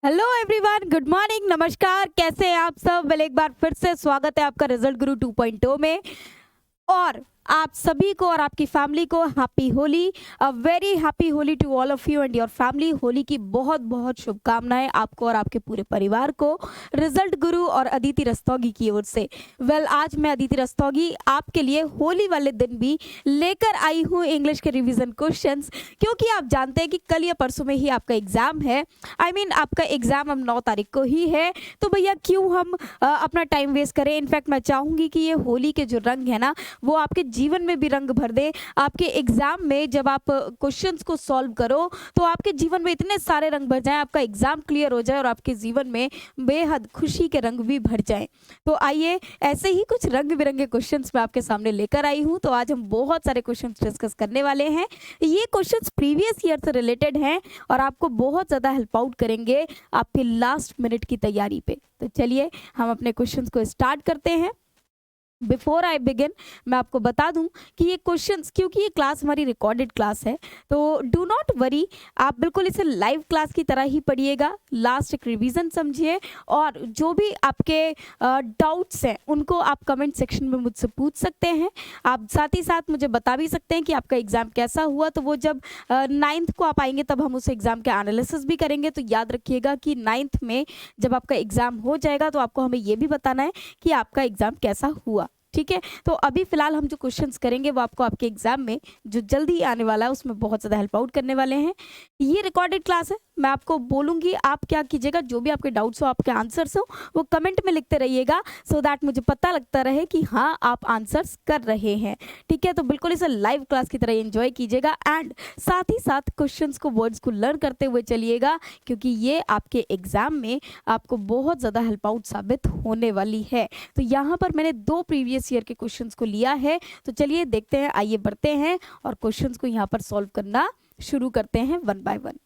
Hello everyone, good morning, नमस्कार। कैसे हैं आप सब? वेल, एक बार फिर से स्वागत है आपका रिजल्ट गुरु 2.0 में। और आप सभी को और आपकी फैमिली को happy Holi, a very happy Holi to all of you and your family. Holi की बहुत बहुत शुभकामनाएं आपको और आपके पूरे परिवार को रिजल्ट गुरु और अदिति रस्तोगी की ओर से। वेल, आज मैं अदिति रस्तोगी आपके लिए होली वाले दिन भी लेकर आई हूँ इंग्लिश के रिवीजन क्वेश्चंस, क्योंकि आप जानते हैं कि कल या परसों में ही आपका एग्जाम है। आपका एग्जाम अब 9 तारीख को ही है, तो भैया क्यों हम अपना टाइम वेस्ट करें। इनफैक्ट मैं चाहूँगी कि ये होली के जो रंग है ना, वो आपके जीवन में भी रंग भर दे। आपके एग्जाम में जब आप क्वेश्चंस को सॉल्व करो तो आपके जीवन में इतने सारे रंग भर जाएं, आपका एग्जाम क्लियर हो जाए और आपके जीवन में बेहद खुशी के रंग भी भर जाएं। तो आइए, ऐसे ही कुछ रंग बिरंगे क्वेश्चंस मैं आपके सामने लेकर आई हूं। तो आज हम बहुत सारे क्वेश्चंस डिस्कस करने वाले हैं। ये क्वेश्चंस प्रीवियस ईयर से रिलेटेड हैं और आपको बहुत ज़्यादा हेल्प आउट करेंगे आपके लास्ट मिनट की तैयारी पे। तो चलिए हम अपने क्वेश्चंस को स्टार्ट करते हैं। बिफोर आई बिगिन, मैं आपको बता दूं कि ये क्वेश्चंस, क्योंकि ये क्लास हमारी रिकॉर्डेड क्लास है, तो डू नॉट वरी, आप बिल्कुल इसे लाइव क्लास की तरह ही पढ़िएगा। लास्ट एक रिवीजन समझिए और जो भी आपके डाउट्स हैं उनको आप कमेंट सेक्शन में मुझसे पूछ सकते हैं। आप साथ ही साथ मुझे बता भी सकते हैं कि आपका एग्ज़ाम कैसा हुआ। तो वो जब 9th को आप आएंगे तब हम उस एग्ज़ाम के एनालिसिस भी करेंगे। तो याद रखिएगा कि 9th में जब आपका एग्ज़ाम हो जाएगा तो आपको हमें ये भी बताना है कि आपका एग्ज़ाम कैसा हुआ। ठीक है, तो अभी फिलहाल हम जो क्वेश्चंस करेंगे वो आपको आपके एग्जाम में जो जल्दी आने वाला है उसमें बहुत ज़्यादा हेल्प आउट करने वाले हैं। ये रिकॉर्डेड क्लास है, मैं आपको बोलूँगी, आप क्या कीजिएगा, जो भी आपके डाउट्स हो, आपके आंसर्स हो, वो कमेंट में लिखते रहिएगा, सो दैट मुझे पता लगता रहे कि हाँ आप आंसर्स कर रहे हैं। ठीक है, तो बिल्कुल इसे लाइव क्लास की तरह एंजॉय कीजिएगा एंड साथ ही साथ क्वेश्चंस को, वर्ड्स को लर्न करते हुए चलिएगा, क्योंकि ये आपके एग्जाम में आपको बहुत ज़्यादा हेल्प आउट साबित होने वाली है। तो यहाँ पर मैंने 2 प्रीवियस ईयर के क्वेश्चंस को लिया है। तो चलिए देखते हैं, आइए बढ़ते हैं और क्वेश्चंस को यहाँ पर सॉल्व करना शुरू करते हैं वन बाय वन।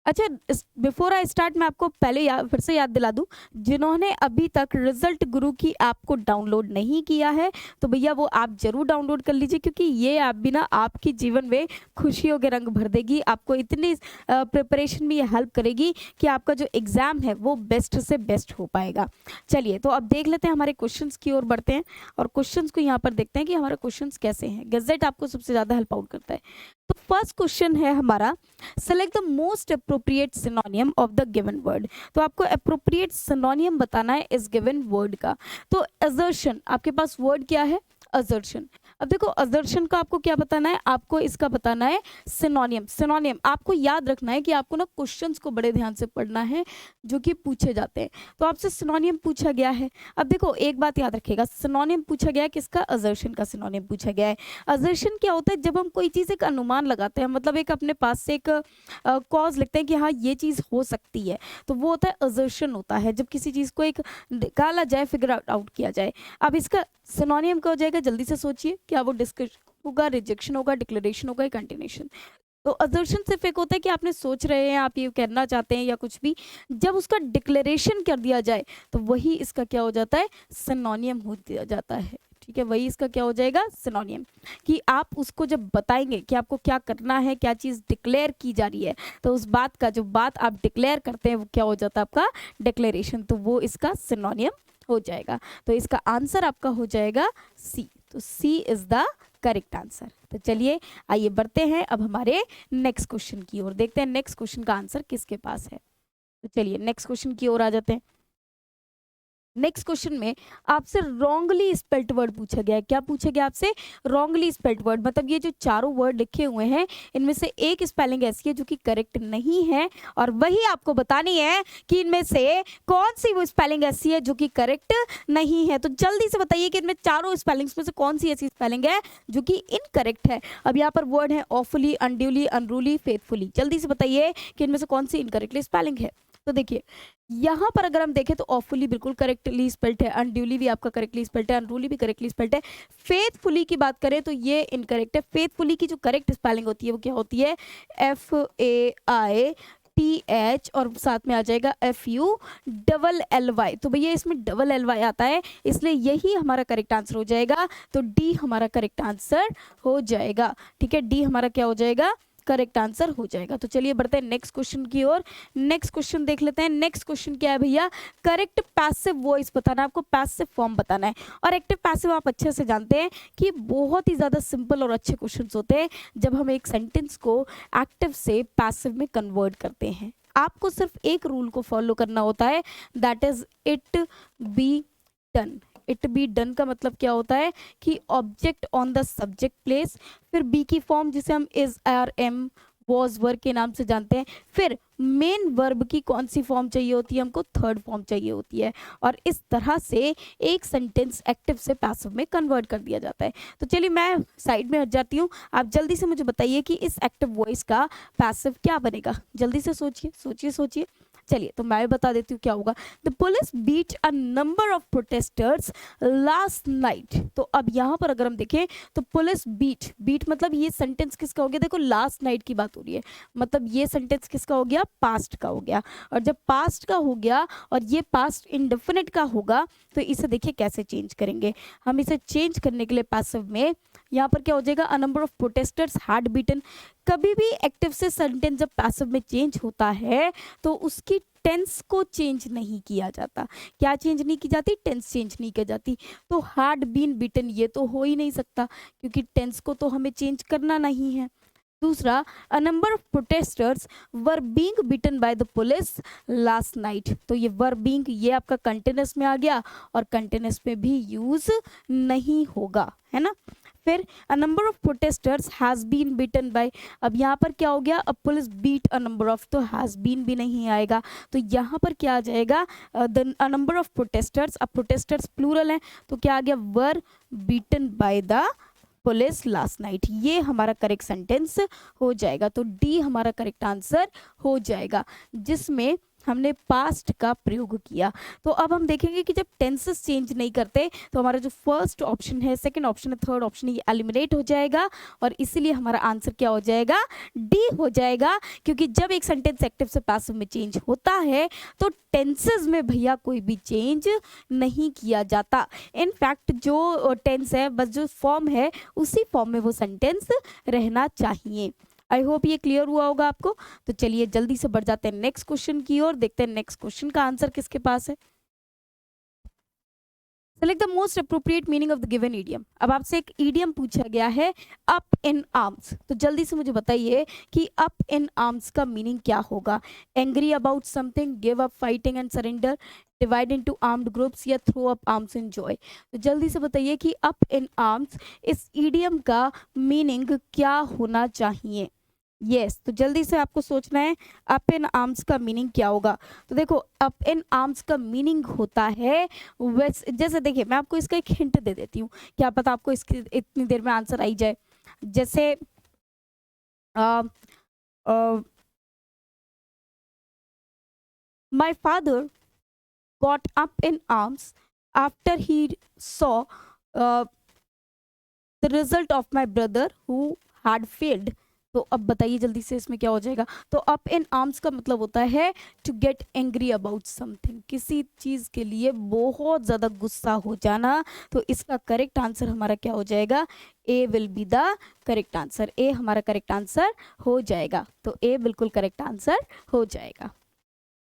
अच्छा, बिफोर आई स्टार्ट, मैं आपको पहले फिर से याद दिला दूं, जिन्होंने अभी तक रिजल्ट गुरु की ऐप को डाउनलोड नहीं किया है तो भैया वो ऐप जरूर डाउनलोड कर लीजिए, क्योंकि ये ऐप भी ना आपकी जीवन में खुशियों के रंग भर देगी। आपको इतनी प्रिपरेशन में ये हेल्प करेगी कि आपका जो एग्ज़ाम है वो बेस्ट से बेस्ट हो पाएगा। चलिए, तो अब देख लेते हैं, हमारे क्वेश्चंस की ओर बढ़ते हैं और क्वेश्चंस को यहाँ पर देखते हैं कि हमारे क्वेश्चंस कैसे हैं। गजेट आपको सबसे ज़्यादा हेल्प आउट करता है। तो फर्स्ट क्वेश्चन है हमारा, select the most appropriate सिनोनियम of the given word. तो आपको अप्रोप्रिएट सिनोनियम बताना है इस गिवन वर्ड का। तो असर्शन, आपके पास वर्ड क्या है? असर्शन। अब देखो, असर्शन का आपको क्या बताना है? आपको इसका बताना है सिनोनियम। सिनोनियम आपको याद रखना है कि आपको ना क्वेश्चंस को बड़े ध्यान से पढ़ना है जो कि पूछे जाते हैं। तो आपसे सिनोनियम पूछा गया है। अब देखो, एक बात याद रखिएगा, सिनोनियम पूछा गया है किसका? असर्शन का सिनोनियम पूछा गया है। असर्शन क्या होता है? जब हम कोई चीज़ एक अनुमान लगाते हैं, मतलब एक अपने पास से एक कॉज लिखते हैं कि हाँ ये चीज़ हो सकती है, तो वो होता है असर्शन होता है, जब किसी चीज़ को एक निकाला जाए, फिगर आउट किया जाए। अब इसका सिनोनियम क्या हो जाएगा? जल्दी से सोचिए, क्या वो डिस्कशन होगा, रिजेक्शन होगा, डिक्लेरेशन होगा, कंटिन्यूशन? तो असर्शन सिर्फ एक होता है कि आपने सोच रहे हैं, आप ये कहना चाहते हैं या कुछ भी, जब उसका डिक्लेरेशन कर दिया जाए तो वही इसका क्या हो जाता है? सिनोनियम हो दिया जाता है। ठीक है, वही इसका क्या हो जाएगा? सिनोनियम। कि आप उसको जब बताएंगे कि आपको क्या करना है, क्या चीज़ डिक्लेयर की जा रही है, तो उस बात का, जो बात आप डिक्लेयर करते हैं, वो क्या हो जाता है? आपका डिक्लेरेशन। तो वो इसका सिनोनियम हो जाएगा। तो इसका आंसर आपका हो जाएगा सी। तो सी इज द करेक्ट आंसर। तो चलिए आइए बढ़ते हैं अब हमारे नेक्स्ट क्वेश्चन की ओर, देखते हैं नेक्स्ट क्वेश्चन का आंसर किसके पास है। तो चलिए नेक्स्ट क्वेश्चन की ओर आ जाते हैं। नेक्स्ट क्वेश्चन में आपसे रॉन्गली स्पेल्ड वर्ड पूछा गया है। क्या पूछा गया आपसे? रॉन्गली स्पेल्ड वर्ड, मतलब ये जो चारों वर्ड लिखे हुए हैं इनमें से एक स्पेलिंग ऐसी है जो कि करेक्ट नहीं है, और वही आपको बतानी है कि इनमें से कौन सी वो स्पेलिंग ऐसी है जो कि करेक्ट नहीं है। तो जल्दी से बताइए कि इनमें चारों स्पेलिंग्स में से कौन सी ऐसी स्पेलिंग है जो कि इनकरेक्ट है। अब यहाँ पर वर्ड है ऑफुली, अनड्यूली, अनरूली, फेथफुली। जल्दी से बताइए कि इनमें से कौन सी इनकरेक्टली स्पेलिंग है। तो देखिए, यहाँ पर अगर हम देखें तो ऑफुली बिल्कुल करेक्टली स्पेल्ड है, अनड्यूली भी आपका करेक्टली स्पेल्ड है, अनरूली भी करेक्टली स्पेल्ड है। फेथफुली की बात करें तो ये इनकरेक्ट है। फेथफुली की जो करेक्ट स्पेलिंग होती है वो क्या होती है? FAITH और साथ में आ जाएगा FULLY। तो भैया इसमें LLY आता है, इसलिए यही हमारा करेक्ट आंसर हो जाएगा। तो डी हमारा करेक्ट आंसर हो जाएगा। ठीक है, डी हमारा क्या हो जाएगा? करेक्ट आंसर हो जाएगा। तो चलिए बढ़ते हैं नेक्स्ट क्वेश्चन की ओर। नेक्स्ट क्वेश्चन देख लेते हैं। नेक्स्ट क्वेश्चन क्या है भैया, करेक्ट पैसिव वॉइस बताना है आपको, पैसिव फॉर्म बताना है। और एक्टिव पैसिव आप अच्छे से जानते हैं कि बहुत ही ज़्यादा सिंपल और अच्छे क्वेश्चंस होते हैं जब हम एक सेंटेंस को एक्टिव से पैसिव में कन्वर्ट करते हैं। आपको सिर्फ एक रूल को फॉलो करना होता है, that is it be done. It be done का मतलब क्या होता है कि object on the subject place, फिर बी की फॉर्म जिसे हम is are am was were के नाम से जानते हैं, फिर मेन वर्ब की कौन सी फॉर्म चाहिए होती है, हमको थर्ड फॉर्म चाहिए होती है। और इस तरह से एक सेंटेंस एक्टिव से पैसिव में कन्वर्ट कर दिया जाता है। तो चलिए मैं साइड में हट जाती हूँ, आप जल्दी से मुझे बताइए कि इस एक्टिव वॉइस का पैसिव क्या बनेगा। जल्दी से सोचिए सोचिए सोचिए। चलिए तो मैं बता देती हूँ क्या होगा। The police beat a number of protesters last night. तो अब यहाँ पर अगर हम देखें तो पुलिस बीट मतलब ये सेंटेंस किसका हो गया, देखो लास्ट नाइट की बात हो रही है, मतलब ये सेंटेंस किसका हो गया, पास्ट का हो गया। और जब पास्ट का हो गया और ये पास्ट इंडेफिनिट का होगा तो इसे देखिए कैसे चेंज करेंगे। हम इसे चेंज करने के लिए पैसिव में यहाँ पर क्या हो जाएगा, a number of protesters had beaten. कभी भी एक्टिव से सेंटेंस जब पैसिव में चेंज होता है तो उसकी टेंस को चेंज नहीं किया जाता। क्या चेंज नहीं की जाती, टेंस चेंज नहीं की जाती। तो हैड बीन बीटन ये तो हो ही नहीं सकता क्योंकि टेंस को तो हमें चेंज करना नहीं है। दूसरा, अ number of protesters were being beaten by the police last night. तो ये वर बीइंग ये आपका कंटिन्यूस में आ गया और कंटिन्यूस में भी यूज नहीं होगा, है ना। फिर a number of protesters has been beaten by, अब यहाँ पर क्या हो गया, अब police beat a number of, तो हैज बीन भी नहीं आएगा। तो यहाँ पर क्या आ जाएगा, अ नंबर ऑफ प्रोटेस्टर्स, अब प्रोटेस्टर्स प्लूरल है तो क्या आ गया, were beaten by the police last night. ये हमारा करेक्ट सेंटेंस हो जाएगा। तो डी हमारा करेक्ट आंसर हो जाएगा जिसमें हमने पास्ट का प्रयोग किया। तो अब हम देखेंगे कि जब टेंसेस चेंज नहीं करते तो हमारा जो फर्स्ट ऑप्शन है, सेकंड ऑप्शन है, थर्ड ऑप्शन है, ये एलिमिनेट हो जाएगा और इसीलिए हमारा आंसर क्या हो जाएगा, डी हो जाएगा। क्योंकि जब एक सेंटेंस एक्टिव से पैसिव में चेंज होता है तो टेंसेस में भैया कोई भी चेंज नहीं किया जाता। इनफैक्ट जो टेंस है, बस जो फॉर्म है उसी फॉर्म में वो सेंटेंस रहना चाहिए। आई होप ये क्लियर हुआ होगा आपको। तो चलिए जल्दी से बढ़ जाते हैं नेक्स्ट क्वेश्चन की ओर, देखते हैं नेक्स्ट क्वेश्चन का आंसर किसके पास है। Select the most appropriate meaning of the given idiom. अब आपसे एक ईडियम पूछा गया है, अप इन आर्म्स। तो जल्दी से मुझे बताइए कि अप इन आर्म्स का मीनिंग क्या होगा। Angry about something, give up, fighting and surrender, divide into armed groups या throw up arms in joy. तो जल्दी से बताइए कि अप इन आर्म्स इस ईडियम का मीनिंग क्या होना चाहिए। यस तो जल्दी से आपको सोचना है अप इन आर्म्स का मीनिंग क्या होगा। तो देखो अप इन आर्म्स का मीनिंग होता है वैसे, जैसे देखिए मैं आपको इसका एक हिंट दे देती हूँ, क्या पता आपको इसकी इतनी देर में आंसर आई जाए। जैसे my father got up in arms after he saw the result of my brother who had failed. तो अब बताइए जल्दी से इसमें क्या हो जाएगा। तो अप इन आर्म्स का मतलब होता है to get angry about something, किसी चीज़ के लिए बहुत ज़्यादा गुस्सा हो जाना। तो इसका करेक्ट आंसर हमारा क्या हो जाएगा, A will be the correct answer. A हमारा करेक्ट आंसर हो जाएगा। तो ए बिल्कुल करेक्ट आंसर हो जाएगा।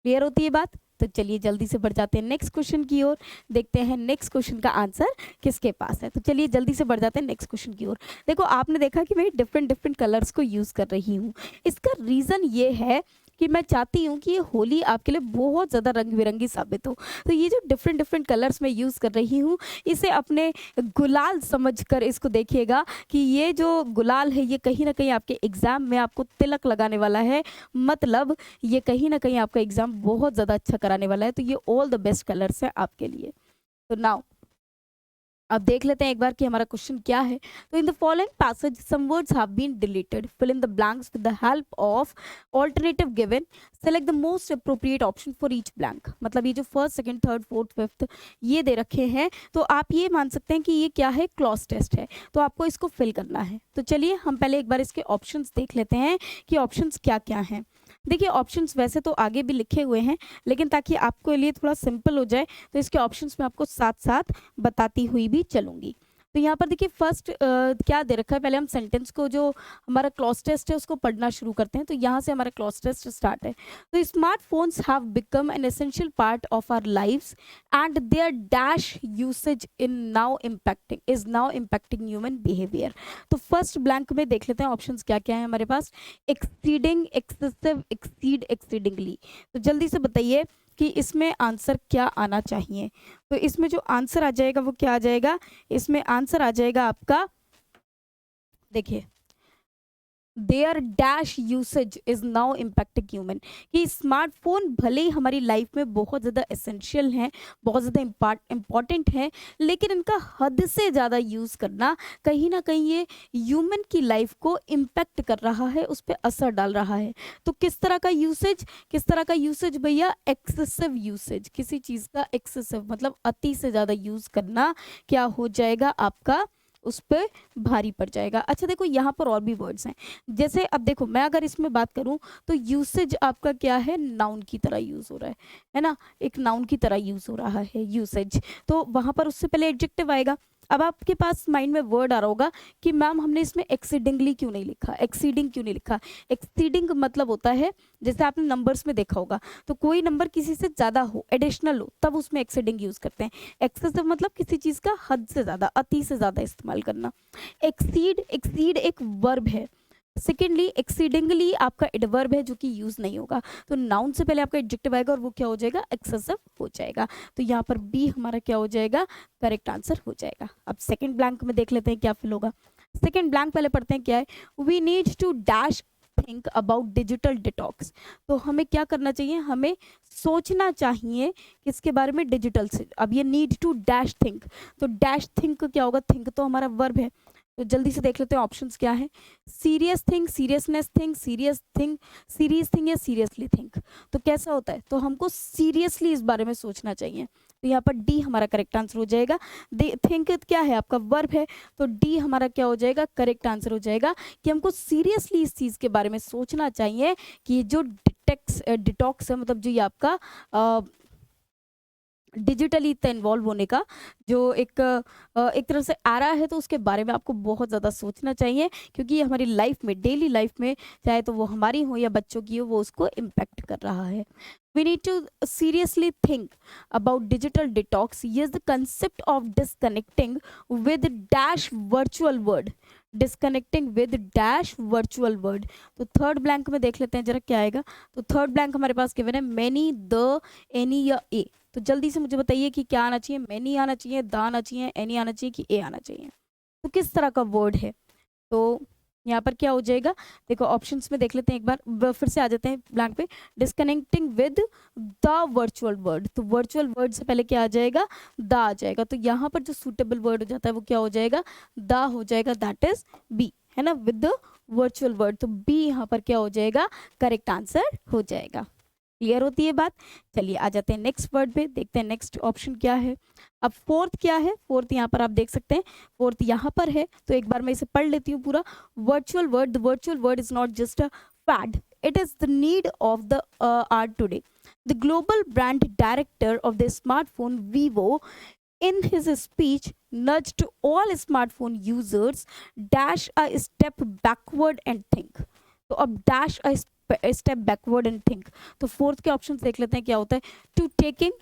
क्लियर होती है बात। तो चलिए जल्दी से बढ़ जाते हैं नेक्स्ट क्वेश्चन की ओर, देखते हैं नेक्स्ट क्वेश्चन का आंसर किसके पास है। तो चलिए जल्दी से बढ़ जाते हैं नेक्स्ट क्वेश्चन की ओर। देखो आपने देखा कि मैं डिफरेंट कलर्स को यूज़ कर रही हूँ। इसका रीज़न ये है कि मैं चाहती हूँ कि ये होली आपके लिए बहुत ज़्यादा रंग बिरंगी साबित हो। तो ये जो डिफरेंट कलर्स मैं यूज़ कर रही हूँ इसे अपने गुलाल समझकर इसको देखिएगा कि ये जो गुलाल है ये कहीं ना कहीं आपके एग्ज़ाम में आपको तिलक लगाने वाला है, मतलब ये कहीं ना कहीं आपका एग्ज़ाम बहुत ज़्यादा अच्छा कराने वाला है। तो ये ऑल द बेस्ट कलर्स है आपके लिए। तो नाउ अब देख लेते हैं एक बार कि हमारा क्वेश्चन क्या है। तो in the following passage some words have been deleted, fill in the blanks with the help of alternative given, select the most appropriate option for each blank. मतलब ये जो first second third fourth fifth ये दे रखे हैं तो आप ये मान सकते हैं कि ये क्या है, क्लॉज टेस्ट है। तो आपको इसको फिल करना है। तो चलिए हम पहले एक बार इसके ऑप्शंस देख लेते हैं कि ऑप्शंस क्या क्या हैं। देखिए ऑप्शंस वैसे तो आगे भी लिखे हुए हैं लेकिन ताकि आपको लिए थोड़ा सिंपल हो जाए तो इसके ऑप्शंस मैं आपको साथ साथ बताती हुई भी चलूंगी। तो यहाँ पर देखिए फर्स्ट क्या दे रखा है, पहले हम सेंटेंस को जो हमारा क्लॉज टेस्ट है उसको पढ़ना शुरू करते हैं। तो यहाँ से हमारा क्लॉज टेस्ट स्टार्ट है। तो smartphones have become an essential part of our lives and their dash usage is now impacting human behaviour. तो फर्स्ट ब्लैंक में देख लेते हैं ऑप्शंस क्या क्या है हमारे पास। Exceeding, excessive, exceed, exceedingly. तो जल्दी से बताइए कि इसमें आंसर क्या आना चाहिए। तो इसमें जो आंसर आ जाएगा वो क्या आ जाएगा, इसमें आंसर आ जाएगा आपका, देखिए there dash usage is now impacting human. कि स्मार्टफोन भले ही हमारी लाइफ में बहुत ज़्यादा एसेंशियल हैं, बहुत ज़्यादा इम्पॉर्टेंट हैं, लेकिन इनका हद से ज़्यादा यूज़ करना कहीं ना कहीं ये ह्यूमन की लाइफ को इम्पैक्ट कर रहा है, उस पर असर डाल रहा है। तो किस तरह का यूसेज, किस तरह का यूसेज भैया, एक्सेसिव यूसेज। किसी चीज़ का एक्सेसिव मतलब अति से ज़्यादा यूज़ करना क्या हो जाएगा आपका, उस पर भारी पड़ जाएगा। अच्छा देखो यहाँ पर और भी वर्ड्स हैं, जैसे अब देखो मैं अगर इसमें बात करूँ तो यूसेज आपका क्या है, नाउन की तरह यूज़ हो रहा है ना, एक नाउन की तरह यूज़ हो रहा है यूसेज। तो वहाँ पर उससे पहले एडजेक्टिव आएगा। अब आपके पास माइंड में वर्ड आ रहा होगा कि मैम हमने इसमें एक्सीडिंगली क्यों नहीं लिखा, एक्सीडिंग क्यों नहीं लिखा। एक्सीडिंग मतलब होता है, जैसे आपने नंबर्स में देखा होगा, तो कोई नंबर किसी से ज़्यादा हो, एडिशनल हो, तब उसमें एक्सीडिंग यूज़ करते हैं। एक्सेसिव मतलब किसी चीज़ का हद से ज़्यादा, अति से ज़्यादा इस्तेमाल करना। एक्सीड, एक्सीड एक वर्ब है। सेकेंडली एक्सीडिंगली आपका एडवर्ब है जो कि यूज नहीं होगा। तो नाउन से पहले आपका एडजेक्टिव आएगा और वो क्या हो जाएगा, एक्सेसिव हो जाएगा। तो यहाँ पर बी हमारा क्या हो जाएगा, करेक्ट आंसर हो जाएगा। अब सेकेंड ब्लैंक में देख लेते हैं क्या फिल होगा। सेकेंड ब्लैंक पहले पढ़ते हैं क्या है, we need to dash think about digital detox. तो हमें क्या करना चाहिए, हमें सोचना चाहिए किसके बारे में, डिजिटल से। अब ये नीड टू डैश थिंक, तो डैश थिंक क्या होगा, थिंक तो हमारा वर्ब है। तो जल्दी से देख लेते हैं ऑप्शंस क्या है। Serious think, seriousness think, serious think, serious think या सीरियसली थिंक। तो कैसा होता है, तो हमको सीरियसली इस बारे में सोचना चाहिए। तो यहाँ पर डी हमारा करेक्ट आंसर हो जाएगा। थिंक क्या है आपका वर्ब है, तो डी हमारा क्या हो जाएगा, करेक्ट आंसर हो जाएगा कि हमको सीरियसली इस चीज़ के बारे में सोचना चाहिए कि जो डिटॉक्स है, मतलब जो ये आपका डिजिटली इन्वॉल्व होने का जो एक तरह से आ रहा है, तो उसके बारे में आपको बहुत ज़्यादा सोचना चाहिए, क्योंकि ये हमारी लाइफ में, डेली लाइफ में, चाहे तो वो हमारी हो या बच्चों की हो, वो उसको इम्पैक्ट कर रहा है। We need to seriously think about digital detox. Yes, the concept of disconnecting with dash virtual word. Disconnecting with dash virtual word. तो थर्ड ब्लैंक में देख लेते हैं जरा क्या आएगा। तो थर्ड ब्लैंक हमारे पास गिवन है मैनी, द, एनी या ए। तो जल्दी से मुझे बताइए कि क्या आना चाहिए, मैनी आना चाहिए, द आना चाहिए, एनी आना चाहिए कि ए आना चाहिए। तो किस तरह का वर्ड है, तो यहाँ पर क्या हो जाएगा, देखो ऑप्शंस में देख लेते हैं एक बार, फिर से आ जाते हैं ब्लैंक पे। Disconnecting with the virtual word, तो वर्चुअल वर्ड से पहले क्या आ जाएगा, द आ जाएगा। तो यहाँ पर जो सूटेबल वर्ड हो जाता है वो क्या हो जाएगा, द हो जाएगा, दैट इज बी, है ना, विद द वर्चुअल वर्ड। तो बी यहाँ पर क्या हो जाएगा, करेक्ट आंसर हो जाएगा। क्लियर होती है बात। चलिए आ जाते हैं नेक्स्ट वर्ड पे, देखते हैं नेक्स्ट ऑप्शन क्या है। अब फोर्थ क्या है, फोर्थ यहाँ पर आप देख सकते हैं, फोर्थ यहाँ पर है। तो एक बार मैं इसे पढ़ लेती हूँ पूरा। Virtual word, the virtual word is not just a fad, it is the need of the hour today. The global brand director of the smartphone Vivo in his speech nudged all smartphone users dash a step backward and think। तो अब dash a step backward and think, तो fourth के option देख लेते हैं क्या होता है। To taking,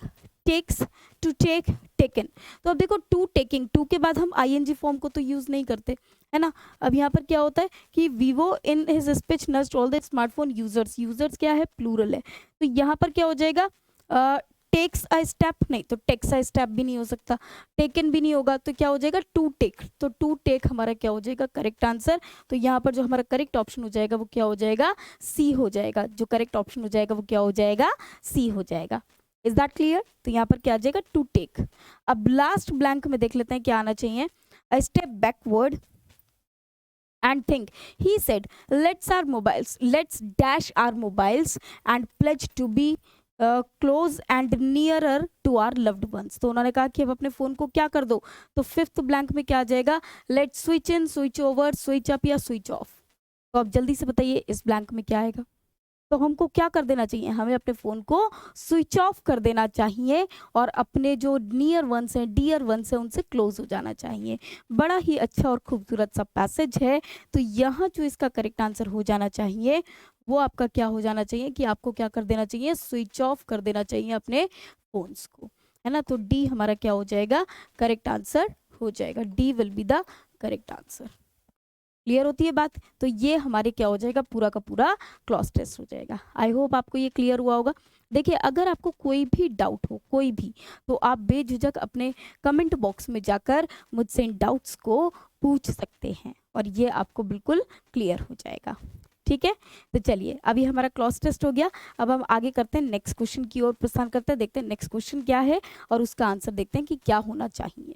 takes, to take, taken. तो अब देखो टू टेकिंग, टू के बाद हम आईएनजी फॉर्म को तो यूज नहीं करते, है ना। अब यहाँ पर क्या होता है कि Vivo in his speech nudged all the smartphone users, users क्या है, प्लूरल है। तो यहाँ पर क्या हो जाएगा, टेक्स अ स्टेप, नहीं तो टेक्स अ स्टेप भी नहीं हो सकता, टेकन भी नहीं होगा, तो क्या हो जाएगा, टू टेक। तो टू टेक हमारा क्या हो जाएगा, करेक्ट आंसर। तो यहाँ पर जो हमारा करेक्ट ऑप्शन हो जाएगा वो क्या हो जाएगा, सी हो जाएगा। जो करेक्ट ऑप्शन हो जाएगा वो क्या हो जाएगा, सी हो जाएगा। Is that clear. तो यहाँ पर क्या आ जाएगा, टू टेक। अब लास्ट ब्लैंक में देख लेते हैं क्या आना चाहिए। A step backward and think, he said, let's dash our mobiles and pledge to be close and nearer to our loved ones। तो उन्होंने कहा कि अब अपने फोन को क्या कर दो। तो फिफ्थ ब्लैंक में क्या आ जाएगा, let switch in, switch over, switch up या स्विच ऑफ। तो अब जल्दी से बताइए इस ब्लैंक में क्या आएगा। तो हमको क्या कर देना चाहिए, हमें अपने फ़ोन को स्विच ऑफ कर देना चाहिए और अपने जो नियर वंस हैं, डियर वंस हैं, उनसे क्लोज हो जाना चाहिए। बड़ा ही अच्छा और खूबसूरत सा पैसेज है। तो यहाँ जो इसका करेक्ट आंसर हो जाना चाहिए वो आपका क्या हो जाना चाहिए कि आपको क्या कर देना चाहिए, स्विच ऑफ कर देना चाहिए अपने फ़ोन्स को, है ना। तो डी हमारा क्या हो जाएगा, करेक्ट आंसर हो जाएगा। D will be the correct answer. Clear होती है बात। तो ये हमारे क्या हो जाएगा, पूरा का पूरा क्लॉज टेस्ट हो जाएगा। आई होप आपको ये क्लियर हुआ होगा। देखिए अगर आपको कोई भी डाउट हो, कोई भी, तो आप बेझिझक अपने कमेंट बॉक्स में जाकर मुझसे इन डाउट्स को पूछ सकते हैं और ये आपको बिल्कुल क्लियर हो जाएगा। ठीक है, तो चलिए अभी हमारा क्लॉज टेस्ट हो गया। अब हम आगे करते हैं, नेक्स्ट क्वेश्चन की ओर प्रस्थान करते हैं। देखते हैं नेक्स्ट क्वेश्चन क्या है और उसका आंसर देखते हैं कि क्या होना चाहिए।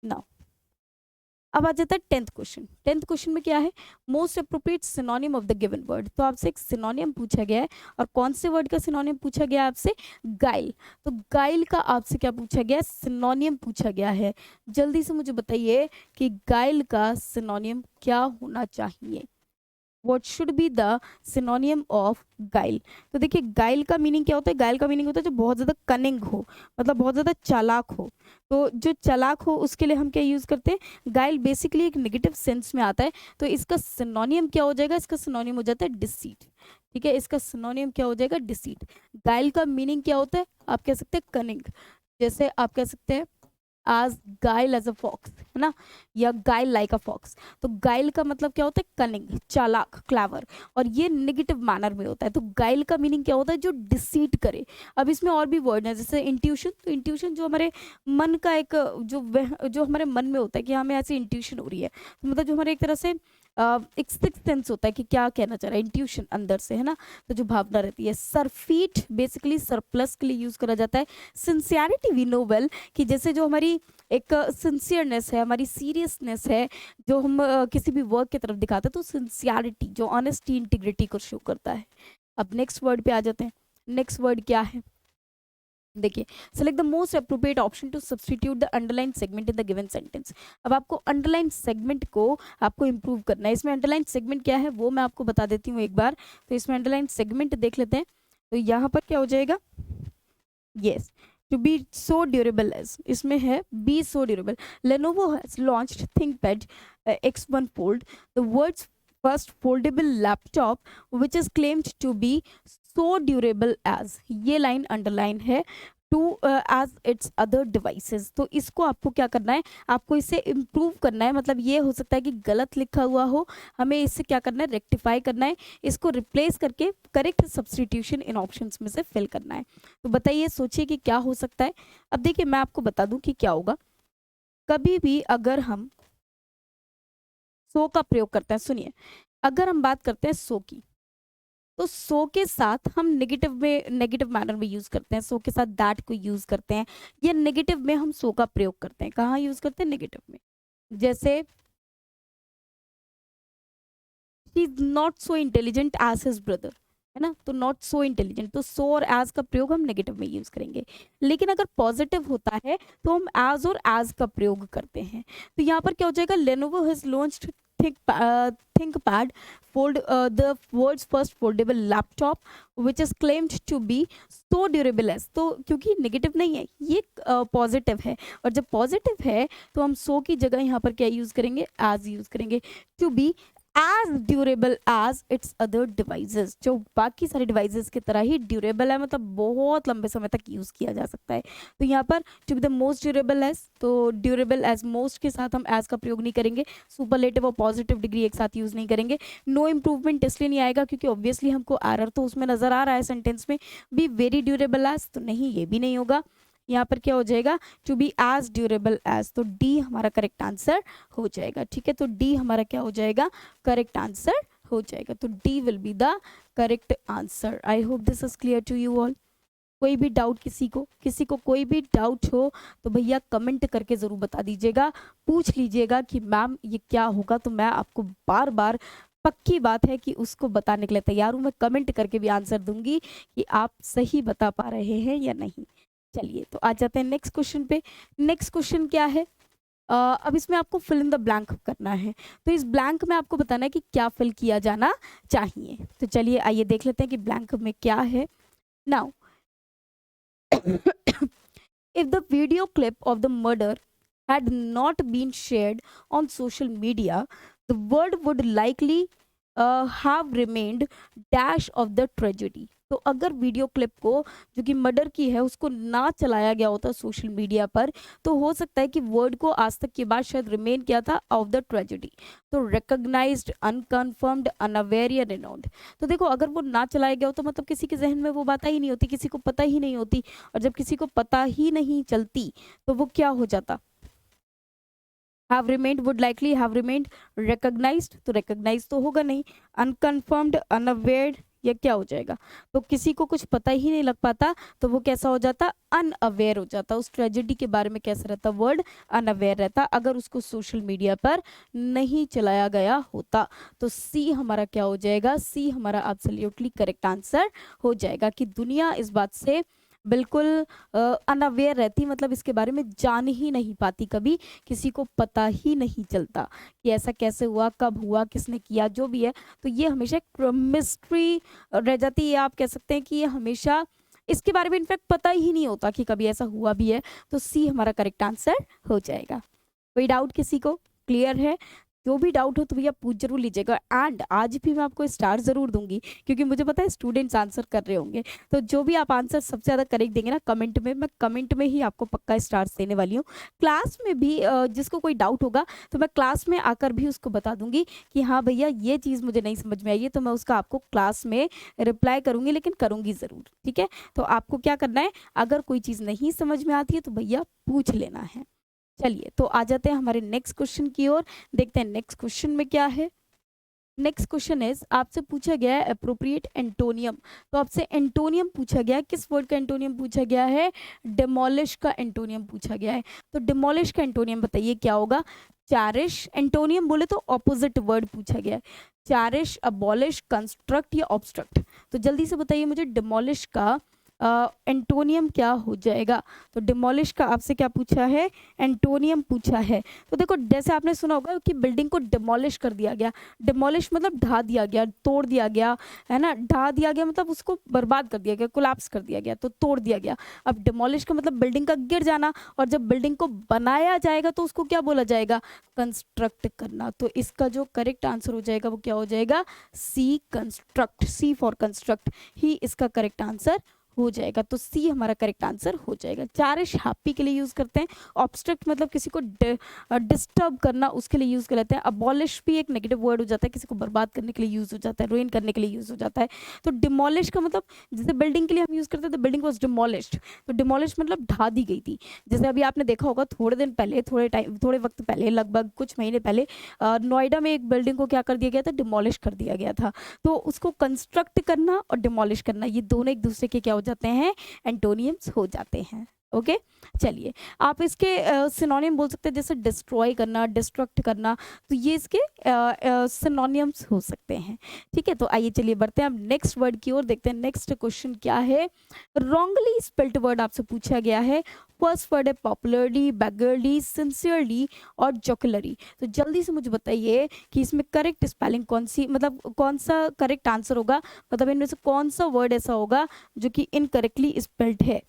नाउ अब आ जाता है 10th क्वेश्चन। 10th क्वेश्चन में क्या है, most appropriate synonym of the given word. तो आपसे एक सिनोनिम पूछा गया है और कौन से वर्ड का सिनोनिम पूछा गया है आपसे, गाइल। तो गाइल का आपसे क्या पूछा गया है, सिनोनिम पूछा गया है। जल्दी से मुझे बताइए कि गाइल का सिनोनिम क्या होना चाहिए। What should be the synonym of guile? तो देखिए गाइल का मीनिंग क्या होता है, गाइल का मीनिंग होता है जो बहुत ज़्यादा कनिंग हो, मतलब बहुत ज़्यादा चालाक हो। तो जो चालाक हो उसके लिए हम क्या यूज़ करते हैं, गाइल बेसिकली एक नेगेटिव सेंस में आता है। तो इसका सिनोनियम क्या हो जाएगा, इसका सिनोनियम हो जाता है डिसीट। ठीक है, इसका सिनोनियम क्या हो जाएगा, डिसीट। गाइल का मीनिंग क्या होता है, आप कह सकते हैं कनिंग, जैसे आप कह सकते हैं as guile as a fox, है ना, या गाइल लाइक अ फॉक्स। तो गाइल का मतलब क्या होता है, कनिंग, चालाक, क्लेवर, और ये नेगेटिव मैनर में होता है। तो गाइल का मीनिंग क्या होता है, जो डिसीट करे। अब इसमें और भी वर्ड है जैसे इंट्यूशन। तो इंट्यूशन जो हमारे मन का एक जो हमारे मन में होता है कि हमें ऐसी इंट्यूशन हो रही है, तो मतलब जो हमारे एक तरह से एक सिक्स सेंस होता है कि क्या कहना चाह रहा है, इंट्यूशन अंदर से, है ना। तो जो भावना रहती है। सरफीट बेसिकली सरप्लस के लिए यूज करा जाता है। सिंसियरिटी वी नो वेल, कि जैसे जो हमारी एक सिंसियरनेस है, हमारी सीरियसनेस है, जो हम किसी भी वर्क की तरफ दिखाते हैं, तो सिंसियरिटी जो ऑनेस्टी, इंटीग्रिटी को शो करता है। अब नेक्स्ट वर्ड पे आ जाते हैं। नेक्स्ट वर्ड क्या है, देखिए, select the most appropriate option to substitute the underline segment in the given sentence. अब आपको अंडरलाइन सेगमेंट को आपको इंप्रूव करना है। इसमें अंडरलाइन सेगमेंट क्या है वो मैं आपको बता देती हूँ एक बार। तो इसमें अंडरलाइन सेगमेंट देख लेते हैं। तो यहाँ पर क्या हो जाएगा, yes, to be so durable as, इसमें है be so durable. Lenovo has launched ThinkPad X1 Fold, the world's first foldable laptop which is claimed to be so durable as, ये लाइन अंडरलाइन है, to as its other devices. तो इसको आपको क्या करना है, आपको इसे इम्प्रूव करना है। मतलब ये हो सकता है कि गलत लिखा हुआ हो, हमें इससे क्या करना है, रेक्टिफाई करना है, इसको रिप्लेस करके करेक्ट सब्सटीट्यूशन इन ऑप्शंस में से फिल करना है। तो बताइए, सोचिए कि क्या हो सकता है। अब देखिए मैं आपको बता दूं कि क्या होगा। कभी भी अगर हम सो का प्रयोग करते हैं, सुनिए, अगर हम बात करते हैं सो की, तो सो के साथ हम नेगेटिव मैनर में यूज करते हैं। सो के साथ दैट को यूज करते हैं, या नेगेटिव में हम सो का प्रयोग करते हैं। कहाँ यूज करते हैं, नेगेटिव में। जैसे ही is not so intelligent as his brother, है ना। तो नॉट सो इंटेलिजेंट, तो सो और एज का प्रयोग हम नेगेटिव में यूज करेंगे। लेकिन अगर पॉजिटिव होता है तो हम एज और एज का प्रयोग करते हैं। तो यहाँ पर क्या हो जाएगा, Lenovo has launched ThinkPad Fold, the world's first foldable laptop which is claimed to be so durable as। तो क्योंकि नेगेटिव नहीं है, ये पॉजिटिव है, और जब पॉजिटिव है तो हम सो की जगह यहाँ पर क्या यूज करेंगे, एज यूज करेंगे। To be as durable as its other devices, जो बाकी सारे डिवाइसेस की तरह ही ड्यूरेबल है, मतलब बहुत लंबे समय तक यूज़ किया जा सकता है। तो यहाँ पर to be the most durable as, तो ड्यूरेबल एज मोस्ट के साथ हम एज का प्रयोग नहीं करेंगे। सुपरलेटिव और पॉजिटिव डिग्री एक साथ यूज़ नहीं करेंगे। नो इम्प्रूवमेंट इसलिए नहीं आएगा क्योंकि ऑब्वियसली हमको एरर तो उसमें नज़र आ रहा है सेंटेंस में। बी वेरी ड्यूरेबल एज, तो नहीं, ये भी नहीं होगा। यहाँ पर क्या हो जाएगा, to be as durable as. तो डी हमारा करेक्ट आंसर हो जाएगा। ठीक है, तो डी हमारा क्या हो जाएगा, करेक्ट आंसर हो जाएगा। तो D will be the correct answer. I hope this is clear to you all. कोई भी डाउट, किसी को कोई भी डाउट हो तो भैया कमेंट करके ज़रूर बता दीजिएगा, पूछ लीजिएगा कि मैम ये क्या होगा। तो मैं आपको बार बार, पक्की बात है कि उसको बताने के लिए तैयार हूँ। मैं कमेंट करके भी आंसर दूंगी कि आप सही बता पा रहे हैं या नहीं। चलिए तो आ जाते हैं नेक्स्ट क्वेश्चन पे। नेक्स्ट क्वेश्चन क्या है, अब इसमें आपको फिल इन द ब्लैंक करना है। तो इस ब्लैंक में आपको बताना है कि क्या फिल किया जाना चाहिए। तो चलिए आइए देख लेते हैं कि ब्लैंक में क्या है। Now if the video clip of the murder had not been shared on social media, the word would likely have remained dash of the tragedy. तो अगर वीडियो क्लिप को जो कि मर्डर की है उसको ना चलाया गया होता सोशल मीडिया पर, तो हो सकता है कि वर्ड को आज तक के बाद शायद रिमेन किया था ऑफ द ट्रेजेडी। तो रिकॉग्नाइज्ड, अनकन्फर्म्ड, अनअवेयर या रिनाउंड। तो देखो अगर वो ना चलाया गया हो तो मतलब किसी के जहन में वो बात ही नहीं होती, किसी को पता ही नहीं होती। और जब किसी को पता ही नहीं चलती तो वो क्या हो जाता, have remained, would likely have remained, recognized तो recognize तो होगा नहीं, unconfirmed, unaware या क्या हो जाएगा। तो किसी को कुछ पता ही नहीं लग पाता तो वो कैसा हो जाता, अनअवेयर हो जाता। उस ट्रेजेडी के बारे में कैसा रहता, वर्ड अनअवेयर रहता, अगर उसको सोशल मीडिया पर नहीं चलाया गया होता। तो सी हमारा क्या हो जाएगा, सी हमारा एब्सोल्युटली करेक्ट आंसर हो जाएगा कि दुनिया इस बात से बिल्कुल अनअवेयर रहती, मतलब इसके बारे में जान ही नहीं पाती, कभी किसी को पता ही नहीं चलता कि ऐसा कैसे हुआ, कब हुआ, किसने किया, जो भी है। तो ये हमेशा एक मिस्ट्री रह जाती है। आप कह सकते हैं कि ये हमेशा इसके बारे में इनफैक्ट पता ही नहीं होता कि कभी ऐसा हुआ भी है। तो सी हमारा करेक्ट आंसर हो जाएगा। कोई डाउट किसी को, क्लियर है? जो भी डाउट हो तो भैया पूछ जरूर लीजिएगा। एंड आज भी मैं आपको स्टार जरूर दूंगी क्योंकि मुझे पता है स्टूडेंट्स आंसर कर रहे होंगे। तो जो भी आप आंसर सबसे ज़्यादा करेक्ट देंगे ना कमेंट में, मैं कमेंट में ही आपको पक्का स्टार्स देने वाली हूँ। क्लास में भी जिसको कोई डाउट होगा तो मैं क्लास में आकर भी उसको बता दूंगी कि हाँ भैया ये चीज़ मुझे नहीं समझ में आई है, तो मैं उसका आपको क्लास में रिप्लाई करूंगी, लेकिन करूंगी ज़रूर। ठीक है, तो आपको क्या करना है, अगर कोई चीज़ नहीं समझ में आती है तो भैया पूछ लेना है। चलिए तो आ जाते हैं हमारे नेक्स्ट क्वेश्चन की ओर, देखते हैं नेक्स्ट क्वेश्चन में क्या है। नेक्स्ट क्वेश्चन इज, आपसे पूछा गया है अप्रोप्रिएट एंटोनियम। तो आपसे एंटोनियम पूछा गया है, किस वर्ड का एंटोनियम पूछा गया है, डिमोलिश का एंटोनियम पूछा गया है। तो डिमोलिश का एंटोनियम बताइए क्या होगा। चैरिश, एंटोनियम बोले तो ऑपोजिट वर्ड पूछा गया है, चैरिश, अबॉलिश, कंस्ट्रक्ट या ऑब्स्ट्रक्ट। तो जल्दी से बताइए मुझे डिमोलिश का एंटोनियम क्या हो जाएगा। तो डिमोलिश का आपसे क्या पूछा है, एंटोनियम पूछा है। तो देखो जैसे आपने सुना होगा कि बिल्डिंग को डिमोलिश कर दिया गया, डिमोलिश मतलब ढा दिया गया, तोड़ दिया गया, है ना। ढा दिया गया मतलब उसको बर्बाद कर दिया गया, कोलैप्स कर दिया गया, तो तोड़ दिया गया। अब डिमोलिश का मतलब बिल्डिंग का गिर जाना, और जब बिल्डिंग को बनाया जाएगा तो उसको क्या बोला जाएगा, कंस्ट्रक्ट करना। तो इसका जो करेक्ट आंसर हो जाएगा वो क्या हो जाएगा, सी कंस्ट्रक्ट, सी फॉर कंस्ट्रक्ट ही इसका करेक्ट आंसर हो जाएगा। तो सी हमारा करेक्ट आंसर हो जाएगा। चारिश हैप्पी के लिए यूज करते हैं, ऑब्स्ट्रक्ट मतलब किसी को डिस्टर्ब करना, उसके लिए यूज कर लेते हैं। अबॉलिश भी एक नेगेटिव वर्ड हो जाता है, किसी को बर्बाद करने के लिए यूज हो जाता है, रुइन करने के लिए यूज हो जाता है। तो डिमोलिश का मतलब जैसे बिल्डिंग के लिए हम यूज करते हैं, तो बिल्डिंग वॉज डिमोलिश्ड, तो डिमोलिश मतलब ढा दी गई थी। जैसे अभी आपने देखा होगा थोड़े दिन पहले, थोड़े वक्त पहले, लगभग कुछ महीने पहले नोएडा में एक बिल्डिंग को क्या कर दिया गया था, डिमोलिश कर दिया गया था। तो उसको कंस्ट्रक्ट करना और डिमोलिश करना, ये दोनों एक दूसरे के क्या हो जाते हैं, एंटोनियम्स हो जाते हैं। ओके चलिए, आप इसके सिनोनिम बोल सकते हैं, जैसे डिस्ट्रॉय करना, डिस्ट्रक्ट करना, तो ये इसके सिनोनिम्स हो सकते हैं। ठीक है, तो आइए चलिए बढ़ते हैं अब नेक्स्ट वर्ड की ओर, देखते हैं नेक्स्ट क्वेश्चन क्या है। रॉन्गली स्पेल्ड वर्ड आपसे पूछा गया है। फर्स्ट वर्ड है पॉपुलरली, बैगरली, सिंसियरली और जोकुलरी। तो जल्दी से मुझे बताइए कि इसमें करेक्ट स्पेलिंग कौन सी, मतलब कौन सा करेक्ट आंसर होगा, मतलब इनमें से कौन सा वर्ड ऐसा होगा जो कि इनकरेक्टली स्पेल्ड है।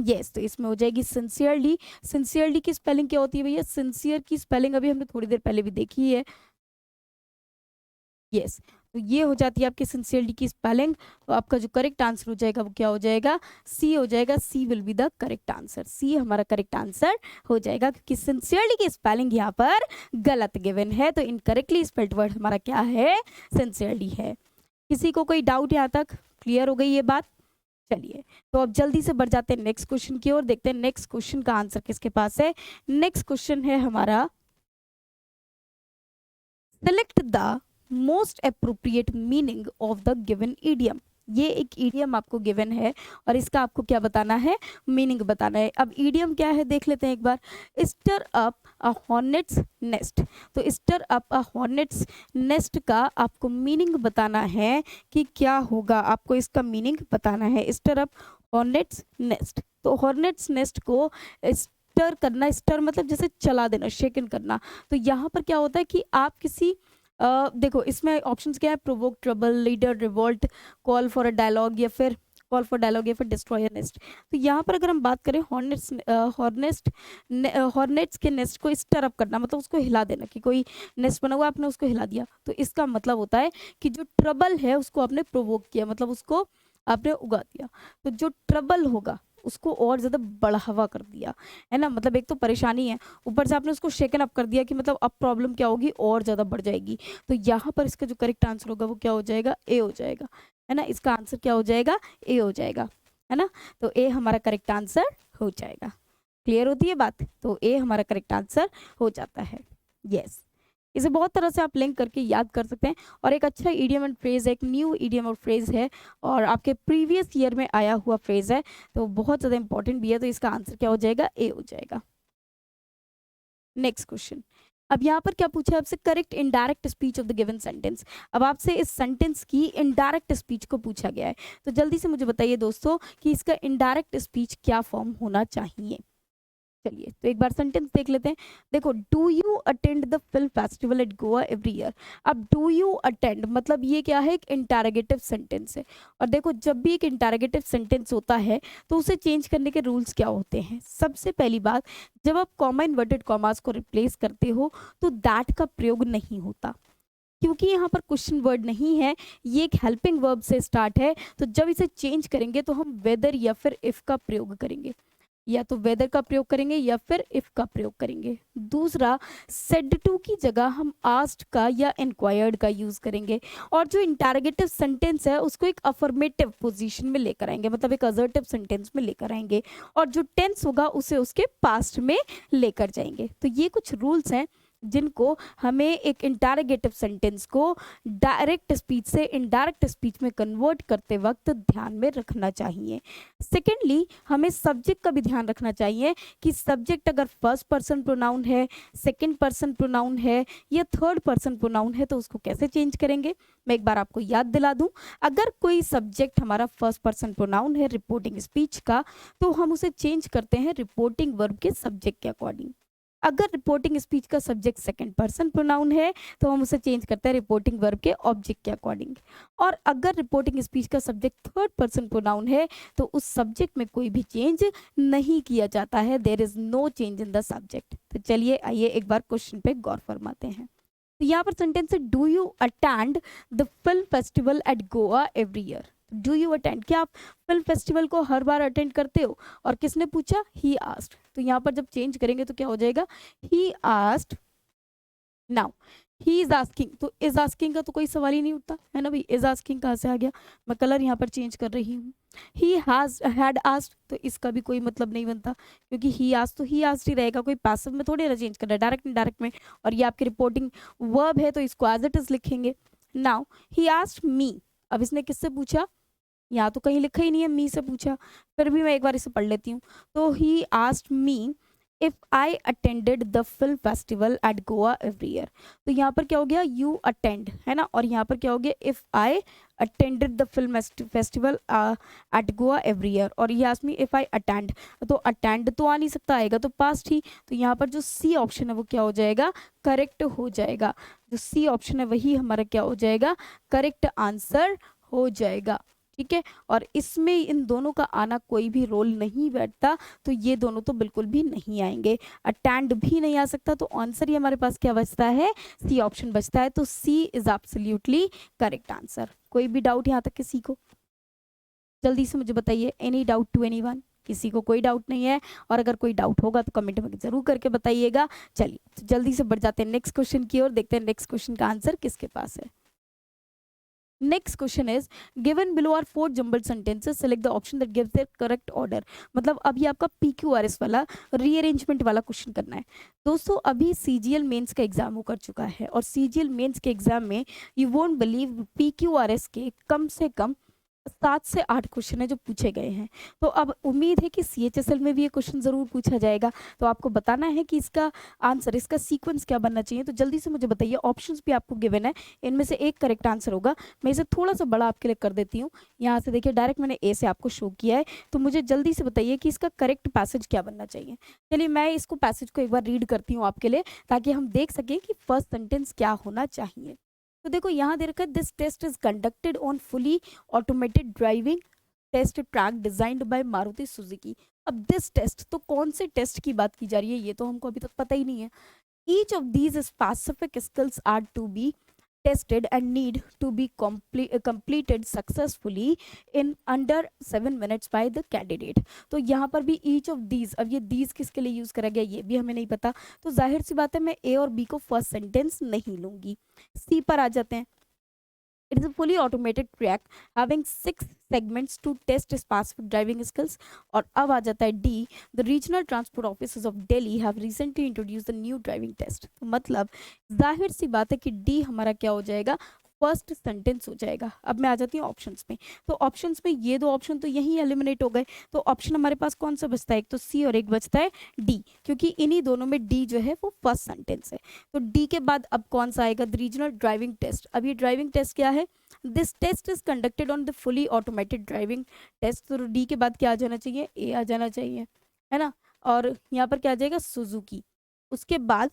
यस, तो इसमें हो जाएगी सिंसियरली। सिंसियरली की स्पेलिंग क्या होती है भैया, सिंसियर की स्पेलिंग अभी हमने थोड़ी देर पहले भी देखी है। यस, तो ये हो जाती है आपकी सिंसियरली की स्पेलिंग। तो आपका जो करेक्ट आंसर हो जाएगा वो क्या हो जाएगा, सी हो जाएगा। C will be the correct answer, C हमारा करेक्ट आंसर हो जाएगा, क्योंकि सिंसियरली की स्पेलिंग यहाँ पर गलत गिवन है। तो इनकरेक्टली स्पेल्ड वर्ड हमारा क्या है, सिंसियरली है। किसी को कोई डाउट यहाँ तक, क्लियर हो गई ये बात। चलिए तो अब जल्दी से बढ़ जाते हैं नेक्स्ट क्वेश्चन की ओर, देखते हैं नेक्स्ट क्वेश्चन का आंसर किसके पास है। नेक्स्ट क्वेश्चन है हमारा, select the most appropriate meaning of the given idiom. ये एक ईडियम आपको गिवन है और इसका आपको क्या बताना है, मीनिंग बताना है। अब ईडियम क्या है देख लेते हैं एक बार। Stir up a hornet's nest. तो stir up a hornet's nest का आपको मीनिंग बताना है कि क्या होगा, आपको इसका मीनिंग बताना है। स्टर अप हॉर्नेट्स नेस्ट, तो हॉर्नेट्स नेस्ट को स्टर करना, स्टर मतलब जैसे चला देना, शेकन करना। तो यहाँ पर क्या होता है कि आप किसी देखो इसमें ऑप्शंस क्या है, provoke trouble, leader revolt, call for a dialogue या फिर कॉल फॉर डायलॉग या फिर डिस्ट्रॉय अ नेस्ट। तो यहाँ पर अगर हम बात करें हॉर्नेट्स के नेस्ट को स्टर अप करना, मतलब उसको हिला देना, कि कोई नेस्ट बना हुआ आपने उसको हिला दिया, तो इसका मतलब होता है कि जो ट्रबल है उसको आपने प्रोवोक किया, मतलब उसको आपने उगा दिया। तो जो ट्रबल होगा उसको और ज़्यादा बढ़ावा कर दिया, है ना, मतलब एक तो परेशानी है, ऊपर से आपने उसको शेकन अप कर दिया कि मतलब अब प्रॉब्लम क्या होगी, और ज़्यादा बढ़ जाएगी। तो यहाँ पर इसका जो करेक्ट आंसर होगा वो क्या हो जाएगा, ए हो जाएगा, है ना, इसका आंसर क्या हो जाएगा, ए हो जाएगा, है ना। तो ए हमारा करेक्ट आंसर हो जाएगा। क्लियर होती है बात, तो ए हमारा करेक्ट आंसर हो जाता है। यस, इसे बहुत तरह से आप लिंक करके याद कर सकते हैं, और एक अच्छा ईडियम एंड फ्रेज है, एक न्यू ईडियम और फ्रेज है, और आपके प्रीवियस ईयर में आया हुआ फ्रेज है, तो बहुत ज़्यादा इंपॉर्टेंट भी है। तो इसका आंसर क्या हो जाएगा, ए हो जाएगा। नेक्स्ट क्वेश्चन, अब यहाँ पर क्या पूछा है आपसे, correct indirect speech of the given sentence. अब आपसे इस सेंटेंस की इनडायरेक्ट स्पीच को पूछा गया है, तो जल्दी से मुझे बताइए दोस्तों कि इसका इनडायरेक्ट स्पीच क्या फॉर्म होना चाहिए। चलिए तो एक बार सेंटेंस देख लेते हैं। देखो, do you attend the film festival at Goa every year. अब डू यू अटेंड मतलब ये क्या है, एक इंटरोगेटिव सेंटेंस है, और देखो जब भी एक इंटरोगेटिव सेंटेंस होता है तो उसे चेंज करने के रूल्स क्या होते हैं। सबसे पहली बात, जब आप कॉमा इन्वर्टेड कॉमास को रिप्लेस करते हो तो दैट का प्रयोग नहीं होता, क्योंकि यहाँ पर क्वेश्चन वर्ड नहीं है, ये एक हेल्पिंग वर्ब से स्टार्ट है। तो जब इसे चेंज करेंगे तो हम वेदर या फिर इफ का प्रयोग करेंगे, या तो वेदर का प्रयोग करेंगे या फिर इफ का प्रयोग करेंगे। दूसरा, सेड टू की जगह हम आस्क्ड का या इंक्वायर्ड का यूज करेंगे, और जो इंटरोगेटिव सेंटेंस है उसको एक अफर्मेटिव पोजीशन में लेकर आएंगे, मतलब एक असर्टिव सेंटेंस में लेकर आएंगे, और जो टेंस होगा उसे उसके पास्ट में लेकर जाएंगे। तो ये कुछ रूल्स हैं जिनको हमें एक इंटरोगेटिव सेंटेंस को डायरेक्ट स्पीच से इनडायरेक्ट स्पीच में कन्वर्ट करते वक्त ध्यान में रखना चाहिए। सेकेंडली, हमें सब्जेक्ट का भी ध्यान रखना चाहिए कि सब्जेक्ट अगर फर्स्ट पर्सन प्रोनाउन है, सेकंड पर्सन प्रोनाउन है या थर्ड पर्सन प्रोनाउन है तो उसको कैसे चेंज करेंगे। मैं एक बार आपको याद दिला दूं, अगर कोई सब्जेक्ट हमारा फर्स्ट पर्सन प्रोनाउन है रिपोर्टिंग स्पीच का, तो हम उसे चेंज करते हैं रिपोर्टिंग वर्ब के सब्जेक्ट के अकॉर्डिंग। अगर रिपोर्टिंग स्पीच का सब्जेक्ट सेकंड पर्सन प्रोनाउन है तो हम उसे चेंज करते हैं रिपोर्टिंग वर्ब के ऑब्जेक्ट के अकॉर्डिंग, और अगर रिपोर्टिंग स्पीच का सब्जेक्ट थर्ड पर्सन प्रोनाउन है तो उस सब्जेक्ट में कोई भी चेंज नहीं किया जाता है, there is no change in the subject. तो चलिए आइए एक बार क्वेश्चन पे गौर फरमाते हैं। तो यहाँ पर सेंटेंस है, do you attend the film festival at Goa every year. Do you attend, क्या आप फिल्म फेस्टिवल को हर बार अटेंड करते हो, और किसने पूछा, ही आस्क्ड। तो यहाँ पर जब चेंज करेंगे तो क्या हो जाएगा, he asked. Now he is asking, तो इज आस्किंग का तो कोई सवाल ही नहीं उठता है ना भाई, इज आस्किंग कहाँ से आ गया। मैं कलर यहाँ पर चेंज कर रही हूँ, ही हैज हैड आस्क्ड, तो इसका भी कोई मतलब नहीं बनता, क्योंकि ही आस्क्ड तो ही आस्क्ड ही रहेगा, कोई पैसिव में थोड़ी ना चेंज कर रहा है, डायरेक्ट इनडायरेक्ट में, और ये आपकी रिपोर्टिंग वर्ब है तो इसको एज इट इज लिखेंगे। नाउ ही आस्क्ड मी, अब इसने किससे पूछा, यहाँ तो कहीं लिखा ही नहीं है, मी से पूछा, फिर भी मैं एक बार इसे पढ़ लेती हूँ। तो he asked me if I attended the film festival at Goa every year. तो यहाँ पर क्या हो गया, यू अटेंड, है ना, और यहाँ पर क्या हो गया, if I attended the film festival at Goa every year, और ये asked me if I attend, तो अटेंड तो आ नहीं सकता, आएगा तो पास्ट ही। तो यहाँ पर जो सी ऑप्शन है वो क्या हो जाएगा, करेक्ट हो जाएगा। जो सी ऑप्शन है वही हमारा क्या हो जाएगा, करेक्ट आंसर हो जाएगा। ठीक है, और इसमें इन दोनों का आना कोई भी रोल नहीं बैठता, तो ये दोनों तो बिल्कुल भी नहीं आएंगे, अटेंड भी नहीं आ सकता, तो आंसर ही हमारे पास क्या बचता है, सी ऑप्शन बचता है। तो सी इज एब्सोल्युटली करेक्ट आंसर। कोई भी डाउट यहाँ तक किसी को, जल्दी से मुझे बताइए, एनी डाउट टू एनीवन, किसी को कोई डाउट नहीं है, और अगर कोई डाउट होगा तो कमेंट में जरूर करके बताइएगा। चलिए तो जल्दी से बढ़ जाते हैं नेक्स्ट क्वेश्चन की ओर, देखते हैं नेक्स्ट क्वेश्चन का आंसर किसके पास है। Next question is, given below are 4 jumbled sentences, select the option that gives the correct order. मतलब अब ये आपका PQRS वाला रीअरेंजमेंट वाला क्वेश्चन करना है। दोस्तों अभी CGL मेंस का एग्जाम हो कर चुका है, और CGL मेंस के एग्जाम में यू वोंट बिलीव PQRS के कम से कम 7 से 8 क्वेश्चन है जो पूछे गए हैं। तो अब उम्मीद है कि सीएचएसएल में भी ये क्वेश्चन ज़रूर पूछा जाएगा। तो आपको बताना है कि इसका आंसर, इसका सीक्वेंस क्या बनना चाहिए। तो जल्दी से मुझे बताइए, ऑप्शंस भी आपको गिवन है, इनमें से एक करेक्ट आंसर होगा। मैं इसे थोड़ा-सा बड़ा आपके लिए कर देती हूँ। यहाँ से देखिए डायरेक्ट मैंने ए से आपको शो किया है। तो मुझे जल्दी से बताइए कि इसका करेक्ट पैसेज क्या बनना चाहिए। चलिए मैं इसको पैसेज को एक बार रीड करती हूँ आपके लिए, ताकि हम देख सकें कि फर्स्ट सेंटेंस क्या होना चाहिए। तो देखो यहाँ दे रखा है, this test is conducted on fully automated driving test track designed by Maruti Suzuki. अब दिस टेस्ट, तो कौन से टेस्ट की बात की जा रही है ये तो हमको अभी तक पता ही नहीं है। Each of these specific skills are to be tested and need to be completed successfully in under 7 minutes by the candidate। तो यहाँ पर भी each of these, अब ये these किसके लिए यूज करा गया ये भी हमें नहीं पता। तो जाहिर सी बात है मैं ए और बी को फर्स्ट सेंटेंस नहीं लूंगी। सी पर आ जाते हैं। It is a fully automated track having 6 segments to test specific driving skills। और अब आ जाता है D, the regional transport officers of Delhi have recently introduce the new driving test. तो मतलब जाहिर सी बात है कि डी हमारा क्या हो जाएगा, फर्स्ट सेंटेंस हो जाएगा। अब मैं आ जाती हूँ ऑप्शंस में। तो ऑप्शंस में ये दो ऑप्शन तो यही एलिमिनेट हो गए। तो ऑप्शन हमारे पास कौन सा बचता है, एक तो सी और एक बचता है डी, क्योंकि इन्हीं दोनों में डी जो है वो फर्स्ट सेंटेंस है। तो डी के बाद अब कौन सा आएगा, द रीजनल ड्राइविंग टेस्ट। अब ये ड्राइविंग टेस्ट क्या है, this test is conducted on the fully automated driving test. तो डी के बाद क्या आ जाना चाहिए, ए आ जाना चाहिए, है ना। और यहाँ पर क्या आ जाएगा, सुजुकी। उसके बाद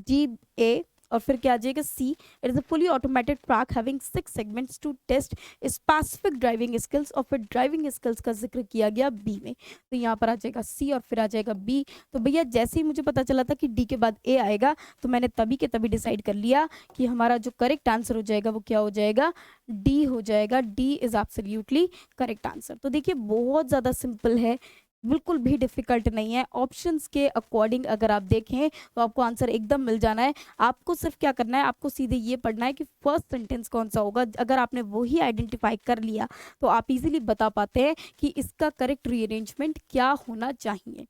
जी ए, और फिर क्या आ जाएगा C, it is a fully automated track having 6 segments to test specific driving skills. और फिर ड्राइविंग स्किल्स का जिक्र किया गया बी में। तो यहाँ पर आ जाएगा सी और फिर आ जाएगा बी। तो भैया जैसे ही मुझे पता चला था कि डी के बाद ए आएगा, तो मैंने तभी के तभी डिसाइड कर लिया कि हमारा जो करेक्ट आंसर हो जाएगा वो क्या हो जाएगा, डी हो जाएगा। D is absolutely correct answer. तो देखिए बहुत ज़्यादा सिंपल है, बिल्कुल भी डिफिकल्ट नहीं है। ऑप्शंस के अकॉर्डिंग अगर आप देखें तो आपको आंसर एकदम मिल जाना है। आपको सिर्फ क्या करना है, आपको सीधे ये पढ़ना है कि फर्स्ट सेंटेंस कौन सा होगा। अगर आपने वही आइडेंटिफाई कर लिया तो आप इजीली बता पाते हैं कि इसका करेक्ट रीअरेंजमेंट क्या होना चाहिए।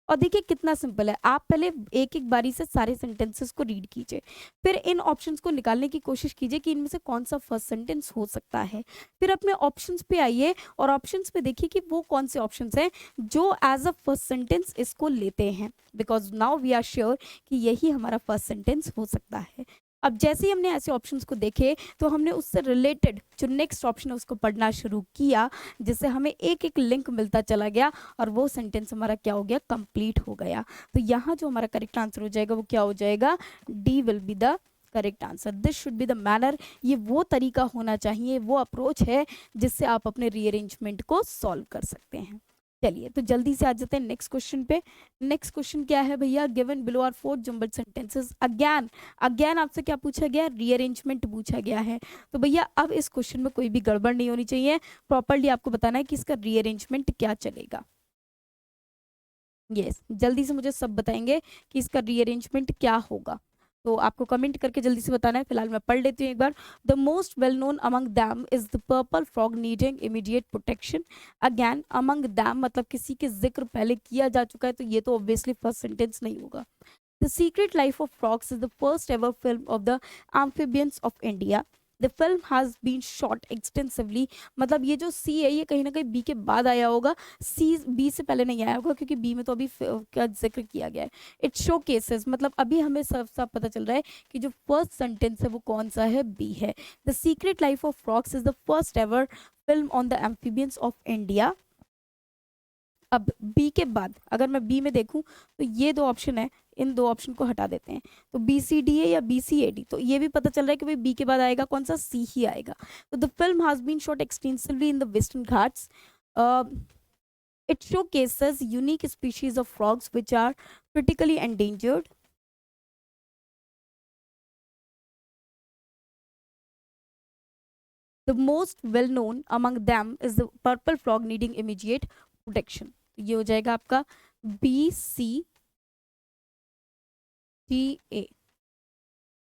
और देखिए कितना सिंपल है, आप पहले एक एक बारी से सारे सेंटेंसेस को रीड कीजिए, फिर इन ऑप्शंस को निकालने की कोशिश कीजिए कि इनमें से कौन सा फर्स्ट सेंटेंस हो सकता है। फिर अपने ऑप्शंस पे आइए और ऑप्शंस पे देखिए कि वो कौन से ऑप्शंस हैं जो एज अ फर्स्ट सेंटेंस इसको लेते हैं, because now we are sure कि यही हमारा फर्स्ट सेंटेंस हो सकता है। अब जैसे ही हमने ऐसे ऑप्शंस को देखे तो हमने उससे रिलेटेड जो नेक्स्ट ऑप्शन है उसको पढ़ना शुरू किया, जिससे हमें एक एक लिंक मिलता चला गया और वो सेंटेंस हमारा क्या हो गया, कंप्लीट हो गया। तो यहाँ जो हमारा करेक्ट आंसर हो जाएगा वो क्या हो जाएगा, D will be the correct answer. This should be the manner, ये वो तरीका होना चाहिए, वो अप्रोच है जिससे आप अपने रीअरेंजमेंट को सॉल्व कर सकते हैं। चलिए तो जल्दी से आ जाते हैं नेक्स्ट क्वेश्चन पे। नेक्स्ट क्वेश्चन क्या है भैया, given below are 4 jumbled sentences. Again again आपसे क्या पूछा गया, रीअरेंजमेंट पूछा गया है। तो भैया अब इस क्वेश्चन में कोई भी गड़बड़ नहीं होनी चाहिए, प्रॉपर्ली आपको बताना है कि इसका रीअरेंजमेंट क्या चलेगा। यस जल्दी से मुझे सब बताएंगे कि इसका रीअरेंजमेंट क्या होगा। तो आपको कमेंट करके जल्दी से बताना है। फिलहाल मैं पढ़ लेती हूँ एक बार। The most well known among them is the purple frog needing immediate protection. Again among them मतलब किसी के जिक्र पहले किया जा चुका है, तो ये तो ऑब्वियसली फर्स्ट सेंटेंस नहीं होगा। The secret life of frogs is the first ever film of the amphibians of India. The film has been shot extensively. मतलब ये जो सी है ये कहीं ना कहीं बी के बाद आया होगा, सी बी से पहले नहीं आया होगा, क्योंकि बी में तो अभी का जिक्र किया गया है। इट शो केसेस, मतलब अभी हमें सब सब पता चल रहा है कि जो फर्स्ट सेंटेंस है वो कौन सा है, बी है। The secret life of frogs is the first ever film on the amphibians of India. अब बी के बाद अगर मैं बी में देखूं तो ये दो ऑप्शन है, इन दो ऑप्शन को हटा देते हैं, तो बी सी डी है या बी सी ए डी। तो ये भी पता चल रहा है कि भाई बी के बाद आएगा कौन सा, सी ही आएगा। तो the film has been shot extensively in the Western Ghats. It showcases unique species of frogs which are critically endangered. The most well known among them is the purple frog needing immediate protection। ये हो जाएगा आपका B C D ए,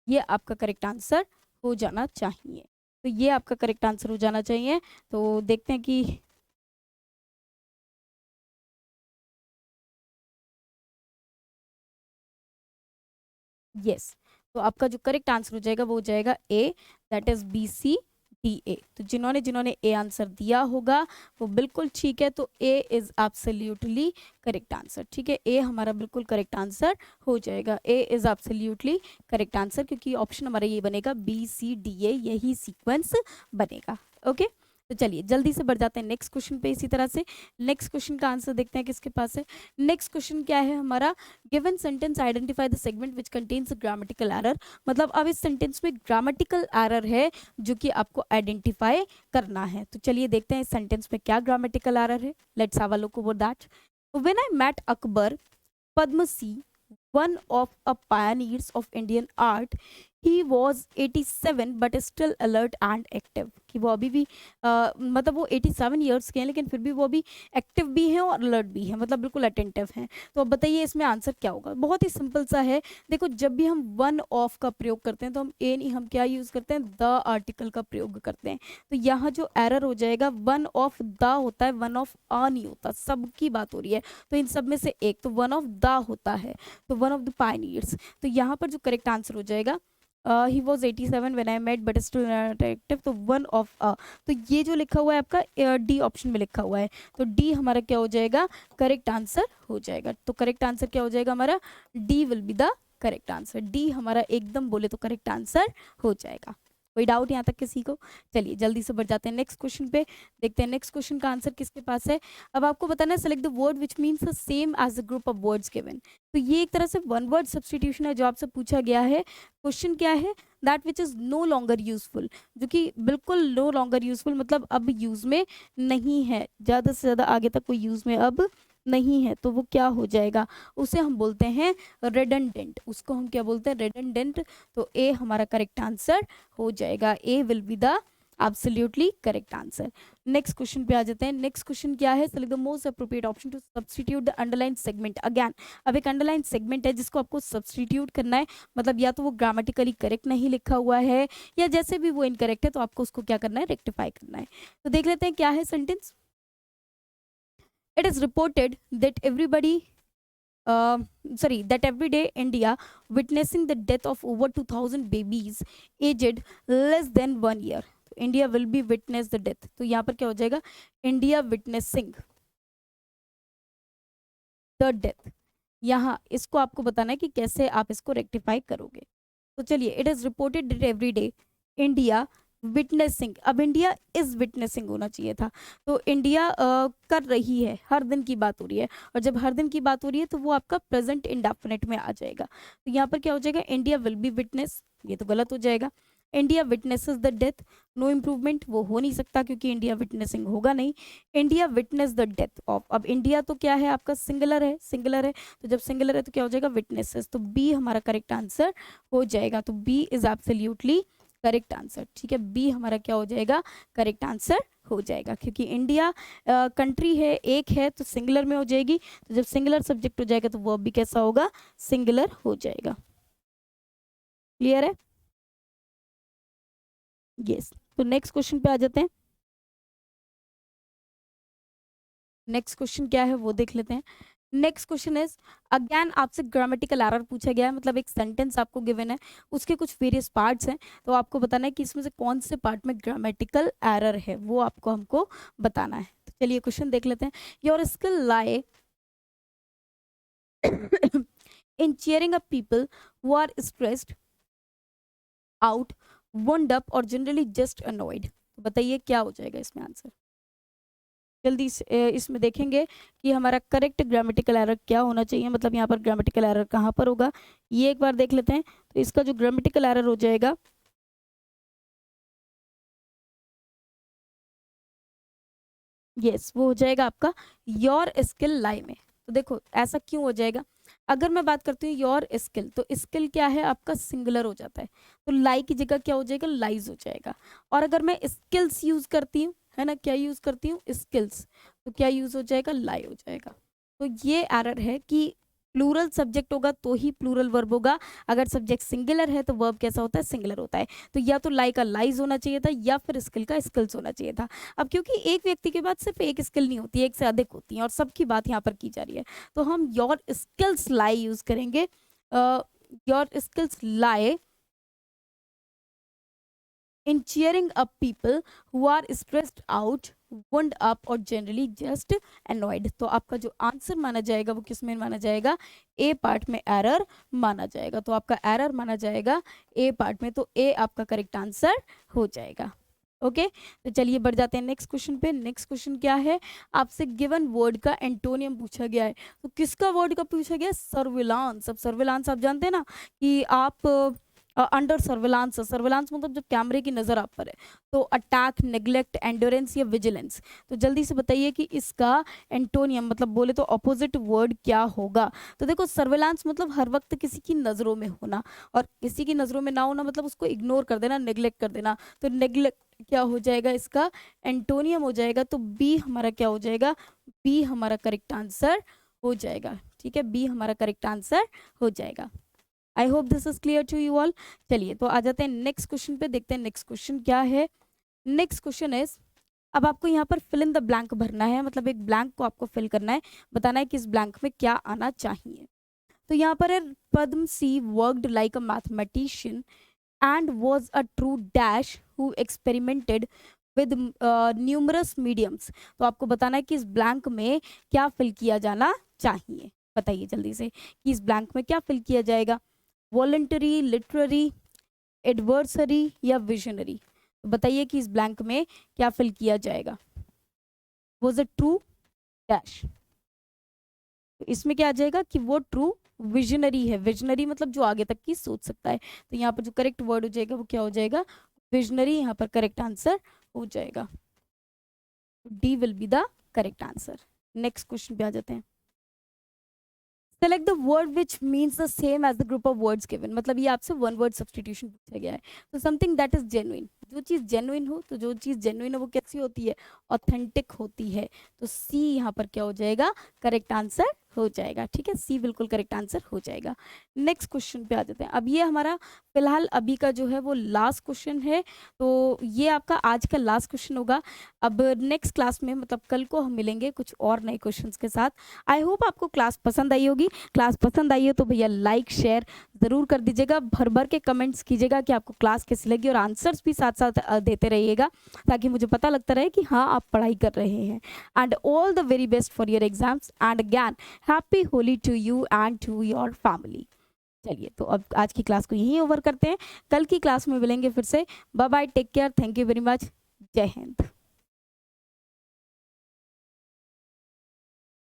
ये आपका correct answer हो जाना चाहिए। तो ये आपका करेक्ट आंसर हो जाना चाहिए। तो देखते हैं कि यस, तो आपका जो करेक्ट आंसर हो जाएगा वो हो जाएगा A, that is B C D A. तो जिन्होंने जिन्होंने ए आंसर दिया होगा वो बिल्कुल ठीक है, तो ए इज एब्सोल्युटली करेक्ट आंसर। ठीक है, ए हमारा बिल्कुल करेक्ट आंसर हो जाएगा, ए इज एब्सोल्युटली करेक्ट आंसर, क्योंकि ऑप्शन हमारा ये बनेगा बी सी डी ए, यही सीक्वेंस बनेगा। ओके, तो चलिए जल्दी से बढ़ जाते हैं नेक्स्ट क्वेश्चन पे। इसी तरह से नेक्स्ट क्वेश्चन का आंसर देखते हैं किसके पास है। नेक्स्ट क्वेश्चन क्या है हमारा, given sentence identify the segment which contains grammatical error. मतलब अब इस सेंटेंस में ग्रामेटिकल एरर है जो कि आपको आइडेंटिफाई करना है। तो चलिए देखते हैं इस सेंटेंस में क्या ग्रामेटिकल एरर है। Let's have a look over that. When I met Akbar Padmasi, one of a pioneers of Indian art, he was 87 but still alert and active। कि वो अभी भी मतलब वो 87 ईयर्स के हैं लेकिन फिर भी वो अभी एक्टिव भी हैं और अलर्ट भी हैं, मतलब बिल्कुल अटेंटिव हैं। तो अब बताइए इसमें आंसर क्या होगा। बहुत ही सिंपल सा है। देखो जब भी हम वन ऑफ का प्रयोग करते हैं तो हम ए नहीं, हम क्या यूज़ करते हैं, द आर्टिकल का प्रयोग करते हैं। तो यहाँ जो एरर हो जाएगा, वन ऑफ द होता है, वन ऑफ आ नहीं होता। सबकी बात हो रही है तो इन सब में से एक, तो वन ऑफ द होता है, तो वन ऑफ द पायनियर्स। तो यहाँ पर जो करेक्ट आंसर हो जाएगा, he was 87 when I met but still active, तो वन ऑफ अ। तो ये जो लिखा हुआ है आपका डी ऑप्शन में लिखा हुआ है, तो डी हमारा क्या हो जाएगा, करेक्ट आंसर हो जाएगा। तो करेक्ट आंसर क्या हो जाएगा हमारा, D will be the correct answer. D हमारा एकदम बोले तो करेक्ट आंसर हो जाएगा। कोई डाउट यहाँ तक किसी को। चलिए जल्दी से बढ़ जाते हैं नेक्स्ट क्वेश्चन पे, देखते हैं नेक्स्ट क्वेश्चन का आंसर किसके पास है। अब आपको बताना है select the word which means the same as the group of words given. तो ये एक तरह से वन वर्ड सब्सटीट्यूशन है जो आपसे पूछा गया है। क्वेश्चन क्या है, that which is no longer useful, जो कि बिल्कुल नो लॉन्गर यूजफुल मतलब अब यूज में नहीं है, ज़्यादा से ज़्यादा आगे तक कोई यूज में अब नहीं है, तो वो क्या हो जाएगा, उसे हम बोलते हैं रेडंडेंट। उसको हम क्या बोलते हैं, रेडंडेंट। तो ए हमारा करेक्ट आंसर हो जाएगा, A will be the absolutely correct answer. Next question पे आ जाते हैं। नेक्स्ट क्वेश्चन क्या है, select the most appropriate option to substitute the underline segment. Again अब एक अंडरलाइन सेगमेंट है जिसको आपको सब्स्टिट्यूट करना है, मतलब या तो वो ग्रामेटिकली करेक्ट नहीं लिखा हुआ है या जैसे भी वो इनकरेक्ट है तो आपको उसको क्या करना है, रेक्टिफाई करना है। तो देख लेते हैं क्या है sentence. It is reported that that every day India witnessing the death of over 2000 babies aged less than 1 year। तो India will be witness the death, तो यहाँ पर क्या हो जाएगा, इंडिया विटनेसिंग द डेथ। यहाँ इसको आपको बताना है कि कैसे आप इसको रेक्टिफाई करोगे। तो चलिए, it is reported that every day India witnessing, अब इंडिया इज विटनेसिंग होना चाहिए था, तो इंडिया कर रही है, हर दिन की बात हो रही है, और जब हर दिन की बात हो रही है तो वो आपका प्रेजेंट इंडेफिनिट में आ जाएगा। तो यहाँ पर क्या हो जाएगा, इंडिया विल बी विटनेस, ये तो गलत हो जाएगा। India witnesses the death, no improvement, वो हो नहीं सकता क्योंकि इंडिया विटनेसिंग होगा नहीं। India witness the death of, अब इंडिया तो क्या है आपका, सिंगुलर है, सिंगुलर है, तो जब सिंगुलर है तो क्या हो जाएगा, विटनेसेस। तो बी हमारा करेक्ट आंसर हो जाएगा, तो B is absolutely correct answer. ठीक है, बी हमारा क्या हो जाएगा, करेक्ट आंसर हो जाएगा, क्योंकि इंडिया कंट्री है, एक है, तो सिंगुलर में हो जाएगी। तो जब सिंगुलर सब्जेक्ट हो जाएगा तो वर्ब भी कैसा होगा, सिंगुलर हो जाएगा। क्लियर है, यस। तो नेक्स्ट क्वेश्चन पे आ जाते हैं। नेक्स्ट क्वेश्चन क्या है वो देख लेते हैं। नेक्स्ट क्वेश्चन इज, अगेन आपसे ग्रामेटिकल एरर पूछा गया है, मतलब एक सेंटेंस आपको गिवन है, उसके कुछ वेरियस पार्ट्स हैं, तो आपको बताना है कि इसमें से कौन से पार्ट में ग्रामेटिकल एरर है, वो आपको हमको बताना है। तो चलिए क्वेश्चन देख लेते हैं। Your skill lie in cheering up people who are stressed out, wound up और generally just annoyed। तो बताइए क्या हो जाएगा इसमें आंसर। जल्दी से इसमें देखेंगे कि हमारा करेक्ट ग्रामेटिकल एरर क्या होना चाहिए, मतलब यहाँ पर ग्रामेटिकल एरर कहाँ पर होगा, ये एक बार देख लेते हैं। तो इसका जो ग्रामेटिकल एरर हो जाएगा, यस, वो हो जाएगा आपका योर स्किल लाई में। तो देखो ऐसा क्यों हो जाएगा, अगर मैं बात करती हूँ योर स्किल, तो स्किल क्या है आपका, सिंगुलर हो जाता है, तो लाई की जगह क्या हो जाएगा, लाइज हो जाएगा। और अगर मैं स्किल्स यूज करती हूँ, है ना, क्या यूज करती हूँ, स्किल्स, तो क्या यूज हो जाएगा, लाई हो जाएगा। तो ये एरर है कि प्लूरल सब्जेक्ट होगा तो ही प्लूरल वर्ब होगा, अगर सब्जेक्ट सिंगुलर है तो वर्ब कैसा होता है, सिंगुलर होता है। तो या तो लाई का लाइज होना चाहिए था या फिर स्किल का स्किल्स होना चाहिए था। अब क्योंकि एक व्यक्ति के बाद सिर्फ एक स्किल नहीं होती है, एक से अधिक होती है और सबकी बात यहाँ पर की जा रही है, तो हम योर स्किल्स लाई यूज करेंगे। Your skills lie in cheering up people who are stressed out, wound up और जनरली जस्ट अनॉयड। तो आपका जो आंसर माना जाएगा वो किस में माना जाएगा, ए पार्ट में एरर माना जाएगा। तो आपका एरर माना जाएगा ए पार्ट में, तो ए आपका करेक्ट आंसर हो जाएगा। ओके तो चलिए बढ़ जाते हैं नेक्स्ट क्वेश्चन पे। नेक्स्ट क्वेश्चन क्या है, आपसे गिवन वर्ड का एंटोनियम पूछा गया है। तो किसका वर्ड का पूछा गया, सर्विलांस। अब सर्विलांस आप जानते हैं ना कि आप अंडर सर्विलांस, सर्विलांस मतलब जब कैमरे की नज़र आप पर है। तो अटैक, नेग्लेक्ट, एंडोरेंस या विजिलेंस। तो जल्दी से बताइए कि इसका एंटोनियम मतलब बोले तो ऑपोजिट वर्ड क्या होगा। तो देखो सर्विलांस मतलब हर वक्त किसी की नज़रों में होना, और किसी की नज़रों में ना होना मतलब उसको इग्नोर कर देना, नेग्लेक्ट कर देना। तो नेग्लेक्ट क्या हो जाएगा, इसका एंटोनियम हो जाएगा। तो बी हमारा क्या हो जाएगा, बी हमारा करेक्ट आंसर हो जाएगा। ठीक है, बी हमारा करेक्ट आंसर हो जाएगा। I hope this is clear to you all. चलिए तो आ जाते हैं नेक्स्ट क्वेश्चन पे, देखते हैं नेक्स्ट क्वेश्चन क्या है। नेक्स्ट क्वेश्चन इज, अब आपको यहाँ पर फिल इन द ब्लैंक भरना है, मतलब एक ब्लैंक को आपको फिल करना है, बताना है कि इस ब्लैंक में क्या आना चाहिए। तो यहाँ पर है, Padma C worked like a mathematician and was a true dash who experimented with numerous mediums। तो आपको बताना है कि इस ब्लैंक में क्या फिल किया जाना चाहिए। बताइए जल्दी से कि इस ब्लैंक में क्या फिल किया जाएगा, वॉलंटरी, लिटरेरी, एडवर्सरी या विजनरी। तो बताइए कि इस ब्लैंक में क्या फिल किया जाएगा, वॉज अ ट्रू डैश। तो इसमें क्या आ जाएगा कि वो ट्रू विजनरी है। विजनरी मतलब जो आगे तक की सोच सकता है। तो यहाँ पर जो करेक्ट वर्ड हो जाएगा वो क्या हो जाएगा, विजनरी। यहाँ पर करेक्ट आंसर हो जाएगा, D will be the correct answer. Next question पे आ जाते हैं। Select the word which means the same as the group of words given. मतलब ये आपसे वन वर्ड सब्सटीट्यूशन पूछा गया है। तो समथिंग दैट इज जेन्युइन, जो चीज़ जेन्युइन हो, तो जो चीज़ जेन्युइन है वो कैसी होती है, ऑथेंटिक होती है। तो सी यहाँ पर क्या हो जाएगा, करेक्ट आंसर हो जाएगा। ठीक है, सी बिल्कुल करेक्ट आंसर हो जाएगा। नेक्स्ट क्वेश्चन पे आ जाते हैं। अब ये हमारा फिलहाल अभी का जो है वो लास्ट क्वेश्चन है। तो ये आपका आज का लास्ट क्वेश्चन होगा। अब नेक्स्ट क्लास में मतलब कल को हम मिलेंगे कुछ और नए क्वेश्चंस के साथ। आई होप आपको क्लास पसंद आई होगी। क्लास पसंद आई है तो भैया लाइक शेयर ज़रूर कर दीजिएगा, भर भर के कमेंट्स कीजिएगा कि आपको क्लास कैसी लगी, और आंसर्स भी साथ साथ देते रहिएगा ताकि मुझे पता लगता रहे कि हाँ आप पढ़ाई कर रहे हैं। And all the very best for your exams, and again happy Holi to you and to your family. चलिए तो अब आज की क्लास को यहीं ओवर करते हैं, कल की क्लास में मिलेंगे फिर से। Bye bye, take care, thank you very much, जय हिंद।